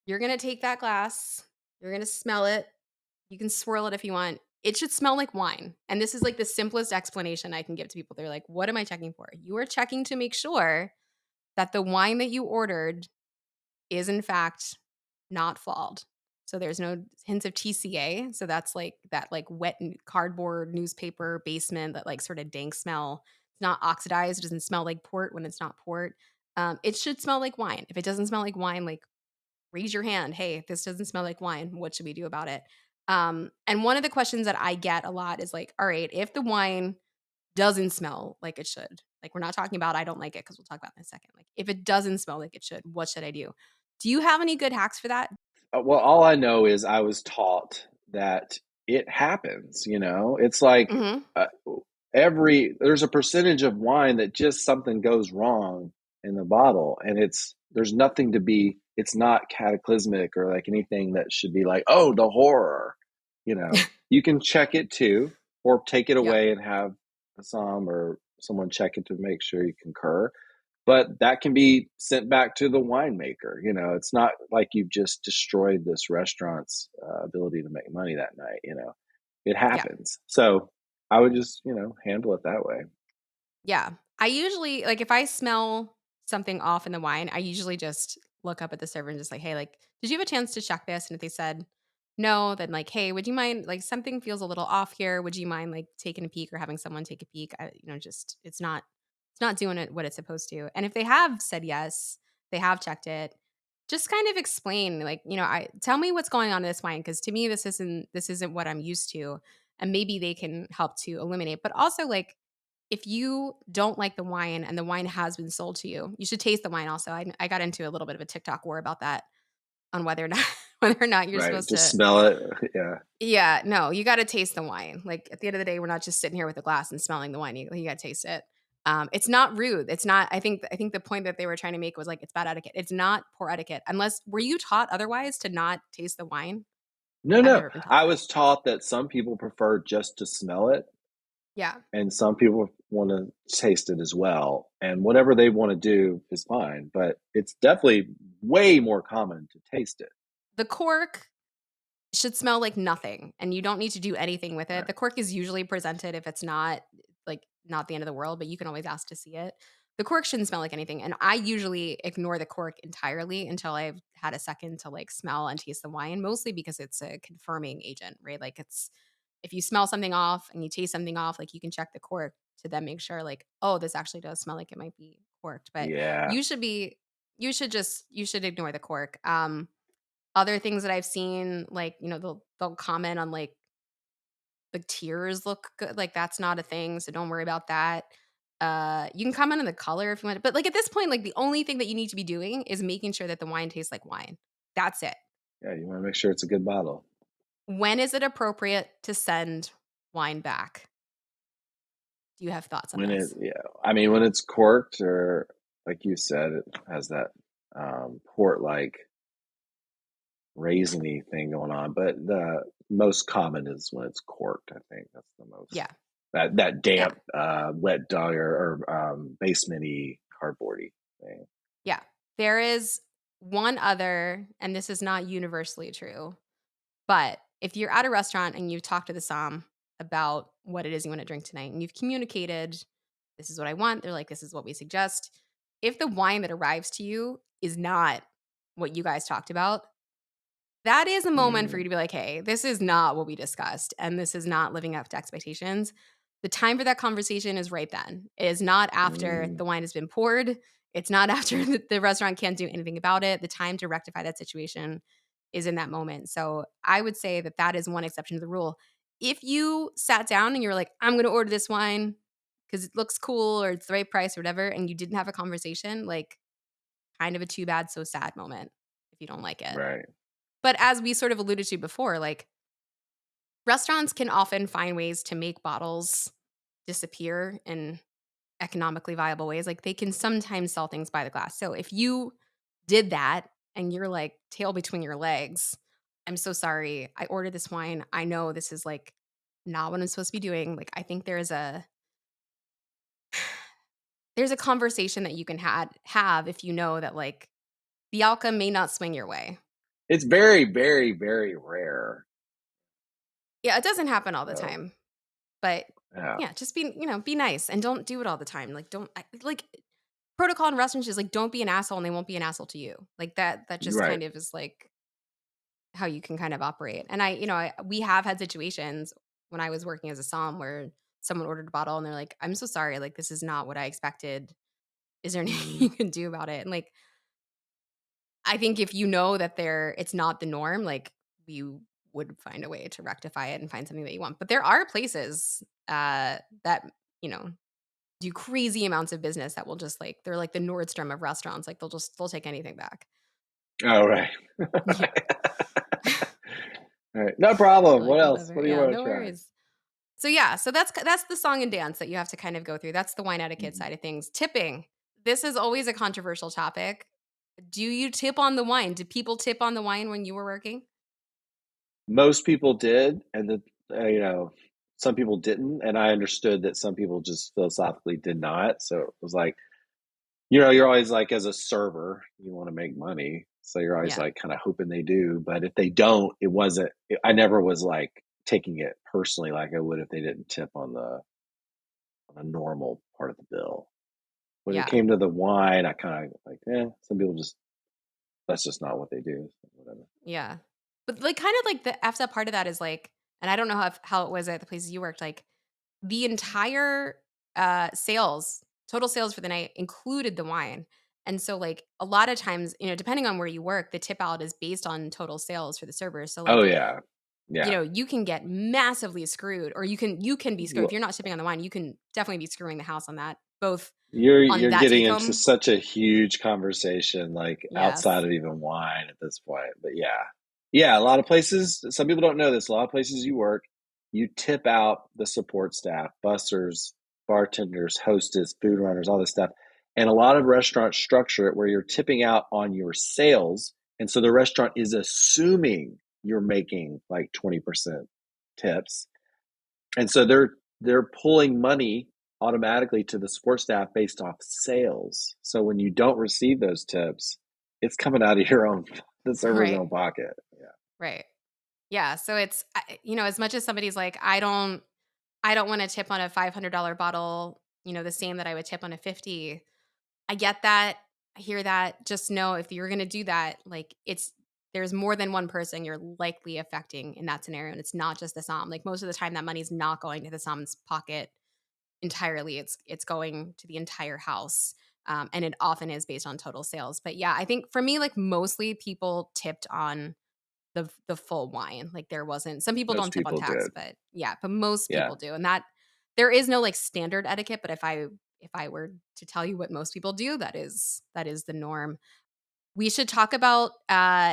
You're gonna take that glass, you're gonna smell it. You can swirl it if you want. It should smell like wine. And this is like the simplest explanation I can give to people. They're like, what am I checking for? You are checking to make sure that the wine that you ordered is in fact not flawed. So there's no hints of TCA. So that's like that like wet cardboard newspaper basement, that like sort of dank smell. It's not oxidized. It doesn't smell like port when it's not port. It should smell like wine. If it doesn't smell like wine, like raise your hand. Hey, this doesn't smell like wine. What should we do about it? And one of the questions that I get a lot is like, all right, if the wine doesn't smell like it should, like we're not talking about I don't like it because we'll talk about it in a second. Like if it doesn't smell like it should, what should I do? Do you have any good hacks for that? Well, all I know is I was taught that it happens, you know? It's like Hmm. uh, there's a percentage of wine that just something goes wrong in the bottle, and there's nothing to be, it's not cataclysmic or like anything that should be like, oh, the horror. You know, you can check it too, or take it Yep. away and have some or someone check it to make sure you concur, but that can be sent back to the winemaker. You know, it's not like you've just destroyed this restaurant's ability to make money that night. You know, it Yeah. happens. So I would just, handle it that way. Yeah. I usually like if I smell something off in the wine, I usually just look up at the server and just like, "Hey, like, did you have a chance to check this?" And if they said no, then like, "Hey, would you mind like something feels a little off here. Would you mind like taking a peek or having someone take a peek?" Just it's not doing it what it's supposed to. And if they have said yes, they have checked it, just kind of explain like, I tell me what's going on in this wine because to me this isn't what I'm used to and maybe they can help to eliminate. But also like if you don't like the wine and the wine has been sold to you, you should taste the wine also. I got into a little bit of a TikTok war about that on whether or not whether or not you're Right. supposed Just to. smell it. Yeah. Yeah, no, you gotta taste the wine. Like, at the end of the day, we're not just sitting here with a glass and smelling the wine, you gotta taste it. It's not rude, it's not I think the point that they were trying to make was, like, it's bad etiquette. It's not poor etiquette, unless were you taught otherwise to not taste the wine? No, I've no. never been taught I that. was taught that some people prefer just to smell it, Yeah. and some people want to taste it as well. And whatever they want to do is fine, but it's definitely way more common to taste it. The cork should smell like nothing, and you don't need to do anything with it. Right. The cork is usually presented if it's not, like, not the end of the world, but you can always ask to see it. The cork shouldn't smell like anything, and I usually ignore the cork entirely until I've had a second to, like, smell and taste the wine, mostly because it's a confirming agent, right? Like, it's if you smell something off and you taste something off, like, you can check the cork to then make sure, like, "Oh, this actually does smell like it might be corked," but Yeah. you should be you should ignore the cork. Other things that I've seen, like, they'll comment on, like, the tears look good, like, that's not a thing, so don't worry about that. You can comment on the color if you want, but, like, at this point, like, the only thing that you need to be doing is making sure that the wine tastes like wine. That's it. Yeah. You want to make sure it's a good bottle. When is it appropriate to send wine back? Do you have thoughts on this? Yeah, I mean, when it's corked or like you said, it has that port like raisiny thing going on. But the most common is when it's corked. I think that's the most Yeah. that Yeah. damp, wet dog or basementy cardboardy thing. Yeah. There is one other, and this is not universally true. But if you're at a restaurant and you talk to the som about what it is you want to drink tonight and you've communicated, this is what I want, they're like, this is what we suggest. If the wine that arrives to you is not what you guys talked about, that is a moment for you Mm, to be like, hey, this is not what we discussed and this is not living up to expectations. The time for that conversation is right then. It is not after mm, the wine has been poured. It's not after the restaurant can't do anything about it. The time to rectify that situation is in that moment. So I would say that that is one exception to the rule. If you sat down and you were like, I'm going to order this wine because it looks cool or it's the right price or whatever, and you didn't have a conversation, like kind of a too bad, so sad moment if you don't like it. right. But as we sort of alluded to before, like restaurants can often find ways to make bottles disappear in economically viable ways. Like they can sometimes sell things by the glass. So if you did that and you're like tail between your legs, I'm so sorry. I ordered this wine. I know this is like not what I'm supposed to be doing. Like I think there's a conversation that you can have if you know that like the outcome may not swing your way. It's very, very, very rare. Yeah, it doesn't happen all the So time. But yeah, yeah, just be nice and don't do it all the time. Like like protocol in restaurants is like don't be an asshole and they won't be an asshole to you. Like that you're just right. kind of is like how you can kind of operate. And we have had situations when I was working as a som where someone ordered a bottle and they're like, "I'm so sorry, like this is not what I expected. Is there anything Mm, you can do about it?" And like I think if you know that it's not the norm, like you would find a way to rectify it and find something that you want. But there are places that, you know, do crazy amounts of business that will just like they're like the Nordstrom of restaurants. Like they'll take anything back. Oh, right. Yeah. All right. No problem. Like What else? whatever. What do you Yeah, want no to try? worries. So yeah, so that's the song and dance that you have to kind of go through. That's the wine etiquette Mhm. side of things. Tipping. This is always a controversial topic. Do you tip on the wine? Did people tip on the wine when you were working? Most people did, and some people didn't, and I understood that some people just philosophically did not. So it was like, you're always like, as a server, you want to make money, so you're always Yeah. like kind of hoping they do. But if they don't, I never was like taking it personally like I would if they didn't tip on the normal part of the bill. When it Yeah. came to the wine, I kind of like, some people just that's just not what they do. So whatever. Yeah. But like kind of like the F's up part of that is like, and I don't know how it was at the places you worked, like the entire sales, total sales for the night included the wine. And so like a lot of times, depending on where you work, the tip out is based on total sales for the servers. So Oh like, yeah, yeah. you can get massively screwed or you can be screwed. If Well, you're not tipping on the wine, you can definitely be screwing the house on that, both on you're that getting take into home. such a huge conversation, like outside Yes. of even wine at this point. But yeah, a lot of places. Some people don't know this. A lot of places you work, you tip out the support staff, bussers, bartenders, hostess, food runners, all this stuff. And a lot of restaurants structure it where you're tipping out on your sales, and so the restaurant is assuming you're making like 20% tips, and so they're pulling money automatically to the support staff based off sales. So when you don't receive those tips, it's coming out of the server's Right. own pocket. Yeah. Right. Yeah. So it's, as much as somebody's like, I don't want to tip on a $500 bottle, the same that I would tip on a 50. I get that. I hear that. Just know if you're going to do that, like there's more than one person you're likely affecting in that scenario. And it's not just the som. Like most of the time that money's not going to the som's pocket entirely. It's going to the entire house. And it often is based on total sales. But yeah, I think for me, like mostly people tipped on the full wine. Like there wasn't some people don't Most tip on people tax, did. but yeah, but most Yeah. people do. And that there is no like standard etiquette, but if I were to tell you what most people do, that is the norm. We should talk about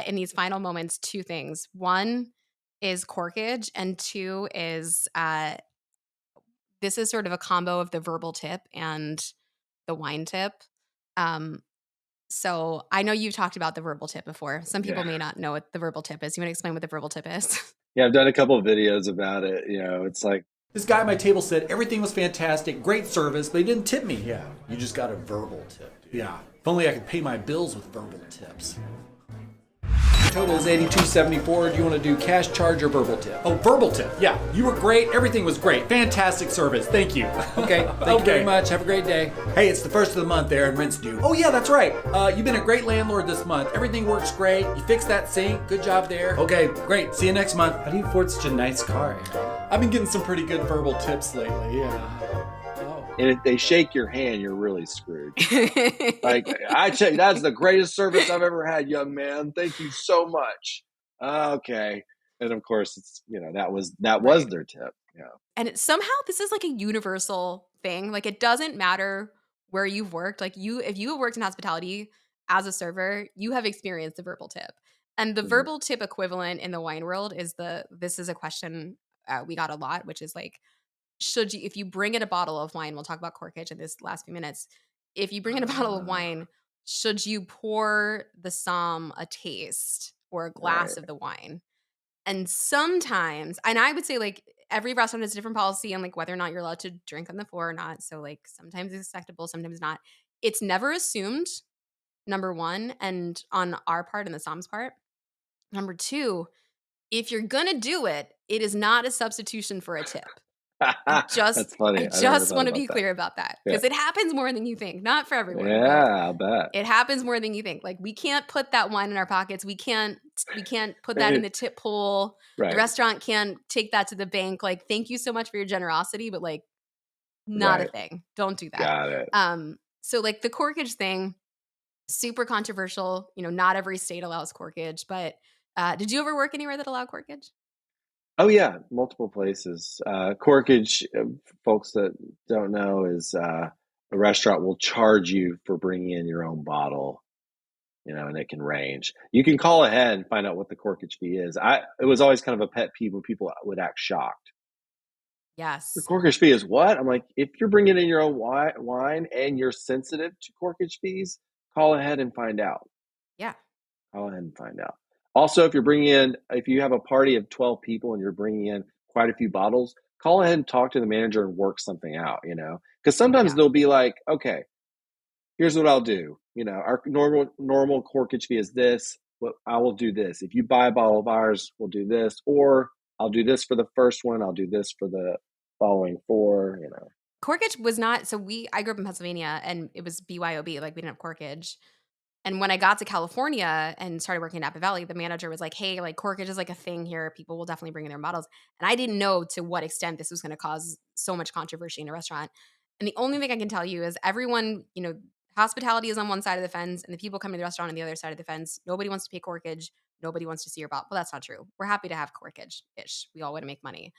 in these final moments two things. One is corkage and two is this is sort of a combo of the verbal tip and the wine tip. Um so I know you've talked about the verbal tip before. Some people Yeah. may not know what the verbal tip is. You want to explain what the verbal tip is? Yeah. I've done a couple of videos about it. It's like, This guy at my table said everything was fantastic, great service, but he didn't tip me. Yeah, you just got a verbal tip, dude. Yeah, if only I could pay my bills with verbal tips. Total is $82.74. Do you want to do cash charge or verbal tip? Oh, verbal tip. Yeah, you were great. Everything was great. Fantastic service. Thank you. Okay, thank you very much. Have a great day. Hey, it's the first of the month there, and rent's due. Oh yeah, that's right. You've been a great landlord this month. Everything works great. You fixed that sink. Good job there. Okay, great. See you next month. How do you afford such a nice car, Aaron? I've been getting some pretty good verbal tips lately. Yeah. and if they shake your hand, you're really screwed. Like, I tell you, that's the greatest service I've ever had, young man. Thank you so much. Okay. And of course, it's that was Right. their tip. Yeah. And somehow this is like a universal thing. Like it doesn't matter where you've worked. Like if you have worked in hospitality as a server, you have experienced the verbal tip. And the Mhm. verbal tip equivalent in the wine world is this is a question we got a lot, which is like, if you bring in a bottle of wine, we'll talk about corkage in this last few minutes. If you bring in a bottle of Uh, wine, should you pour the somm a taste or a glass right. of the wine? And sometimes, and I would say like every restaurant has a different policy on like whether or not you're allowed to drink on the floor or not. So like sometimes it's acceptable, sometimes not. It's never assumed, number one, and on our part and the Som's part. Number two, if you're gonna do it, it is not a substitution for a tip. I just That's I funny. I never just thought want to about be that. clear about that Yeah. because it happens more than you think. Not for everyone, but Yeah, I'll bet. it happens more than you think. Like we can't put that wine in our pockets. We can't put that in the tip pool. The Right. restaurant can't take that to the bank. Like thank you so much for your generosity, but like not a Right. thing. Don't do that. Got it. So like the corkage thing, Super controversial. Not every state allows corkage, but did you ever work anywhere that allowed corkage? Oh yeah, multiple places. Corkage, folks that don't know, is a restaurant will charge you for bringing in your own bottle, and it can range. You can call ahead and find out what the corkage fee is. It was always kind of a pet peeve when people would act shocked. The Yes. corkage fee is what? I'm like, if you're bringing in your own wine and you're sensitive to corkage fees, call ahead and find out. Yeah. Call ahead and find out. Also, if you have a party of 12 people and you're bringing in quite a few bottles, call ahead and talk to the manager and work something out, because sometimes Yeah. they'll be like, okay, here's what I'll do. Our normal corkage fee is this. I will do this. If you buy a bottle of ours, we'll do this, or I'll do this for the first one. I'll do this for the following four. Corkage was not, so I grew up in Pennsylvania and it was BYOB, like we didn't have corkage. And when I got to California and started working in Napa Valley, the manager was like, hey, like corkage is like a thing here. People will definitely bring in their bottles. And I didn't know to what extent this was going to cause so much controversy in a restaurant. And the only thing I can tell you is everyone, hospitality is on one side of the fence and the people coming to the restaurant on the other side of the fence. Nobody wants to pay corkage. Nobody wants to see your bottle. Well, that's not true. We're happy to have corkage-ish. We all want to make money.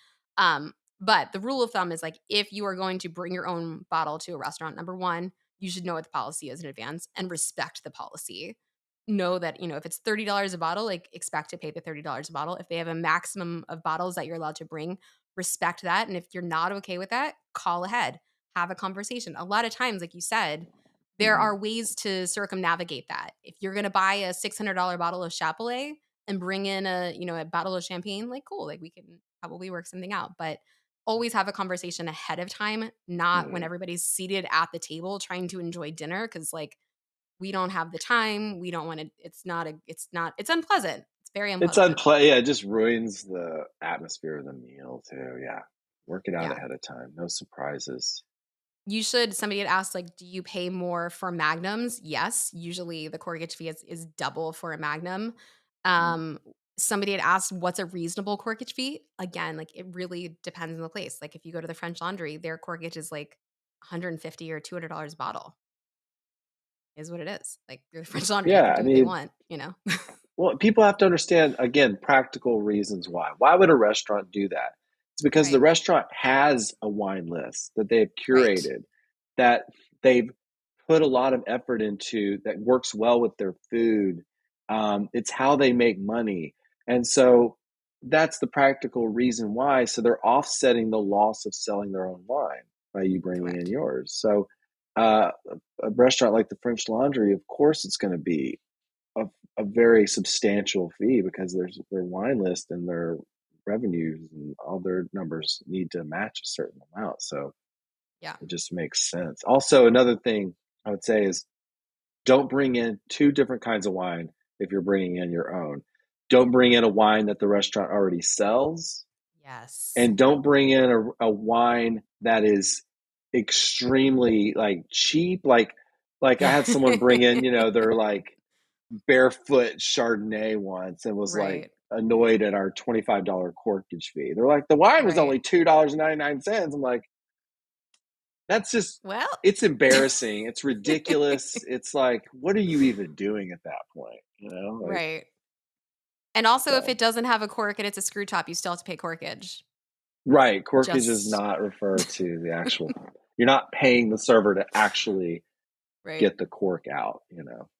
But the rule of thumb is like, if you are going to bring your own bottle to a restaurant, number one, you should know what the policy is in advance and respect the policy. Know that, if it's $30 a bottle, like expect to pay the $30 a bottle. If they have a maximum of bottles that you're allowed to bring, respect that. And if you're not okay with that, call ahead, have a conversation. A lot of times, like you said, there Mhm. are ways to circumnavigate that. If you're going to buy a $600 bottle of Chapelet and bring in a bottle of champagne, like cool, like we can probably work something out. But always have a conversation ahead of time, not when Mhm. everybody's seated at the table trying to enjoy dinner, because like we don't have the time. We don't want to, it's unpleasant. It's very It's unpleasant. unplay. Yeah, it just ruins the atmosphere of the meal too. Yeah, work it out Yeah. ahead of time. No surprises. Somebody had asked, like, do you pay more for magnums? Yes. Usually the corkage fee is double for a magnum. Mm. Um, Somebody had asked, what's a reasonable corkage fee? Again, like it really depends on the place. Like if you go to the French Laundry, their corkage is like 150 or $200 a bottle, is what it is. Like you're the French Laundry, they can Yeah, I do what they mean, want. well, people have to understand, again, practical reasons why. Why would a restaurant do that? It's because the Right. restaurant has a wine list that they've Right. curated, that they've put a lot of effort into, that works well with their food. It's how they make money. And so that's the practical reason why. So they're offsetting the loss of selling their own wine by you bringing in Correct. yours. So uh, a restaurant like the French Laundry, of course, it's going to be a, a very substantial fee because there's their wine list and their revenues and all their numbers need to match a certain amount. So Yeah. it just makes sense. Also, another thing I would say is don't bring in two different kinds of wine if you're bringing in your own. Don't bring in a wine that the restaurant already sells, Yes. and don't bring in a wine that is extremely like cheap. Like I had someone bring in, they're like barefoot Chardonnay once and was like Right. annoyed at our $25 corkage fee. They're like, the wine was Right. only $2.99. I'm like, that's just, Well, it's embarrassing. It's ridiculous. It's like, what are you even doing at that point? Like, right. And also, if so, it doesn't have a cork and it's a screw top, you still have to pay corkage. right. Corkage does Just not refer to the actual, you're not paying the server to actually right. get the cork out.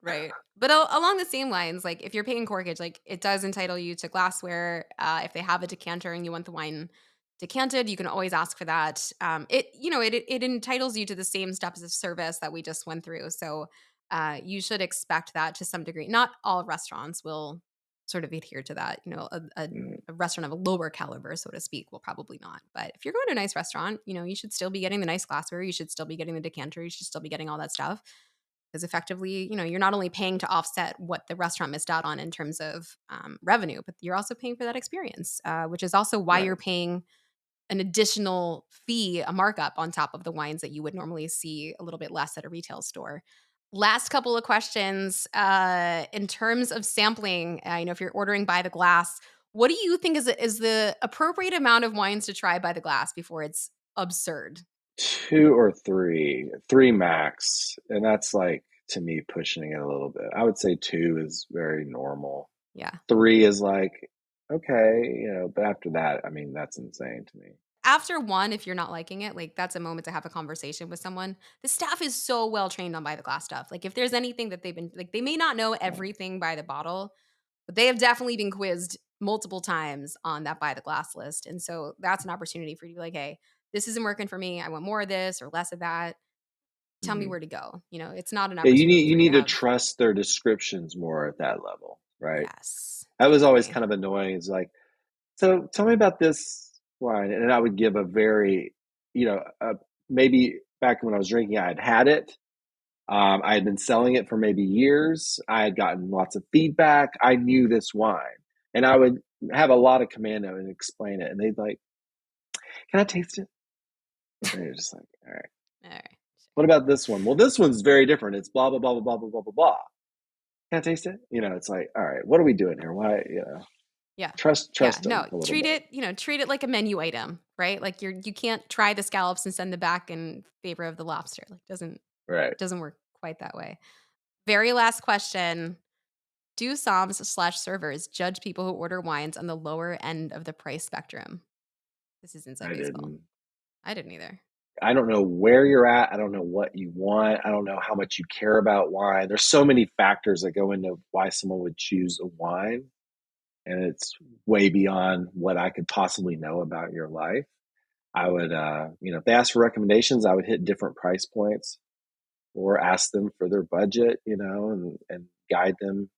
Right. But along the same lines, like if you're paying corkage, like it does entitle you to glassware. If they have a decanter and you want the wine decanted, you can always ask for that. It entitles you to the same steps of service that we just went through. So you should expect that to some degree. Not all restaurants will sort of adhere to that. Mm, A restaurant of a lower caliber, so to speak, will probably not. But if you're going to a nice restaurant, you should still be getting the nice glassware. You should still be getting the decanter. You should still be getting all that stuff because effectively, you're not only paying to offset what the restaurant missed out on in terms of revenue, but you're also paying for that experience, which is also why you're right. paying an additional fee, a markup on top of the wines that you would normally see a little bit less at a retail store. Last couple of questions. In terms of sampling, if you're ordering by the glass, what do you think is the appropriate amount of wines to try by the glass before it's absurd? Two or three max. And that's like to me pushing it a little bit. I would say 2 is very normal. Yeah. 3 is like, okay, but after that, I mean, that's insane to me. After 1, if you're not liking it, like, that's a moment to have a conversation with someone. The staff is so well trained on by the glass stuff. Like, if there's anything that they've been like, they may not know everything by the bottle, but they have definitely been quizzed multiple times on that by the glass list. And so that's an opportunity for you to be like, hey, this isn't working for me. I want more of this or less of that. Tell me Mhm. where to go. It's not an Yeah, opportunity you for you need to to have. trust their descriptions more at that level, right? Yes, That was always definitely. kind of annoying. It's like, so tell me about this wine, and I would give a very, maybe back when I was drinking, I had it. I had been selling it for maybe years. I had gotten lots of feedback. I knew this wine, and I would have a lot of command and explain it, and they'd like, "Can I taste it?" And you're just like, "All right, All right. what about this one?" Well, this one's very different. It's blah blah blah blah blah blah blah blah blah. Can I taste it? It's like, all right, what are we doing here? Why, Yeah. trust Yeah. them No, a little treat bit. treat it like a menu item, right? Like you can't try the scallops and send them back in favor of the lobster. Like Right. doesn't work quite that way. Very last question. Do somms/servers judge people who order wines on the lower end of the price spectrum? This is inside I baseball. didn't. I didn't either. I don't know where you're at. I don't know what you want. I don't know how much you care about wine. There's so many factors that go into why someone would choose a wine, and it's way beyond what I could possibly know about your life. I would, if they ask for recommendations, I would hit different price points or ask them for their budget, and guide them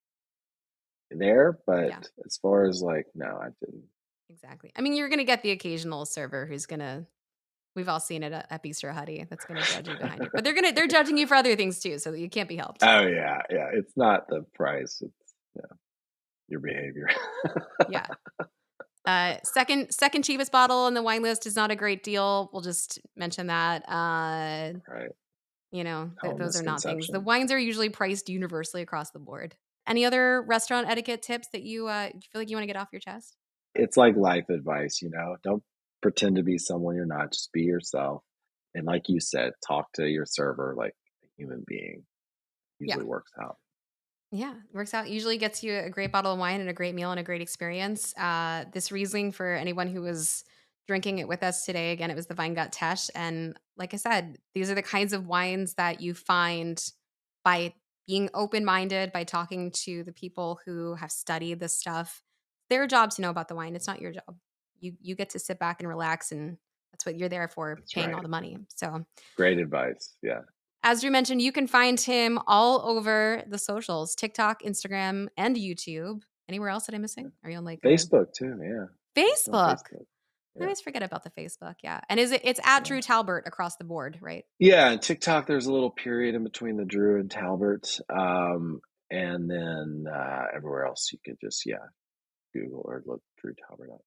there. But Yeah, as far as like, no, I didn't. exactly. I mean, you're gonna get the occasional server who's gonna. We've all seen it at Bistro Huddy. That's gonna judge you behind it, but they're judging you for other things too, so you can't be helped. Oh yeah, yeah. It's not the price. It's your behavior. Yeah. Second cheapest bottle on the wine list is not a great deal. We'll just mention that. Right. Common Those are not things. The misconception. wines are usually priced universally across the board. Any other restaurant etiquette tips that you feel like you want to get off your chest? It's like life advice, Don't pretend to be someone you're not. Just be yourself. And like you said, talk to your server like a human being. Yeah. Usually works out. Yeah, works out. Usually gets you a great bottle of wine and a great meal and a great experience. This Riesling, for anyone who was drinking it with us today, again, it was the Weingut Tesch. And like I said, these are the kinds of wines that you find by being open minded, by talking to the people who have studied this stuff. Their job to know about the wine. It's not your job. You get to sit back and relax, and that's what you're there for, That's paying all right. the money. So Great advice. Yeah. as Drew mentioned, you can find him all over the socials, TikTok, Instagram, and YouTube. Anywhere else that I'm missing? Are you on like a Facebook too. Yeah. It's on Facebook? Facebook. I Yeah. always forget about the Facebook. Yeah. And it's at Drew Talbert across the board, right? Yeah. And TikTok, there's a little period in between the Drew and Talbert. And then everywhere else you could just, Google or look Drew Talbert up.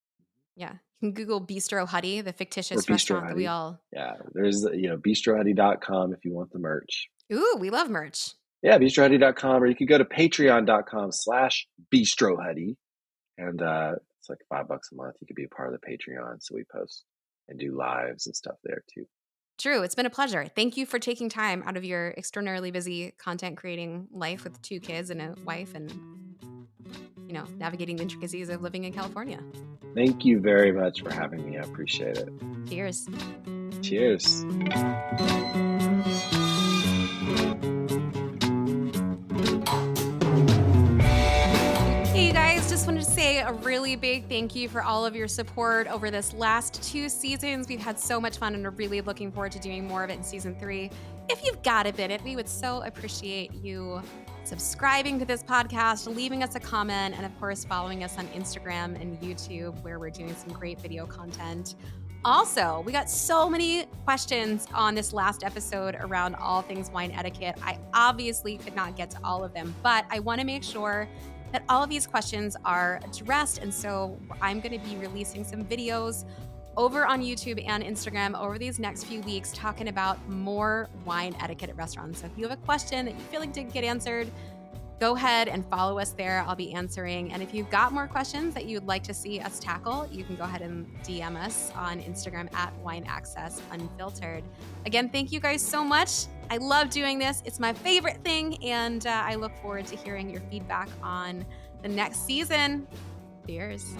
Yeah. You can Google Bistro Huddy, the Or fictitious Bistro restaurant that we Huddy. all. Yeah. There's, bistrohuddy.com if you want the merch. Ooh, we love merch. Yeah, bistrohuddy.com, or you could go to patreon.com/bistrohuddy. And it's like $5 a month. You could be a part of the Patreon. So we post and do lives and stuff there too. Drew, it's been a pleasure. Thank you for taking time out of your extraordinarily busy content creating life with 2 kids and a wife and, navigating the intricacies of living in California. Thank you very much for having me. I appreciate it. Cheers. Cheers. Hey, you guys, just wanted to say a really big thank you for all of your support over this last 2 seasons. We've had so much fun and are really looking forward to doing more of it in season 3. If you've got a minute, we would so appreciate you subscribing to this podcast, leaving us a comment, and of course, following us on Instagram and YouTube, where we're doing some great video content. Also, we got so many questions on this last episode around all things wine etiquette. I obviously could not get to all of them, but I want to make sure that all of these questions are addressed. And so I'm going to be releasing some videos over on YouTube and Instagram over these next few weeks talking about more wine etiquette at restaurants. So if you have a question that you feel like didn't get answered, go ahead and follow us there. I'll be answering. And if you've got more questions that you'd like to see us tackle, you can go ahead and DM us on Instagram at Wine Access Unfiltered. Again, thank you guys so much. I love doing this. It's my favorite thing, and I look forward to hearing your feedback on the next season. Cheers.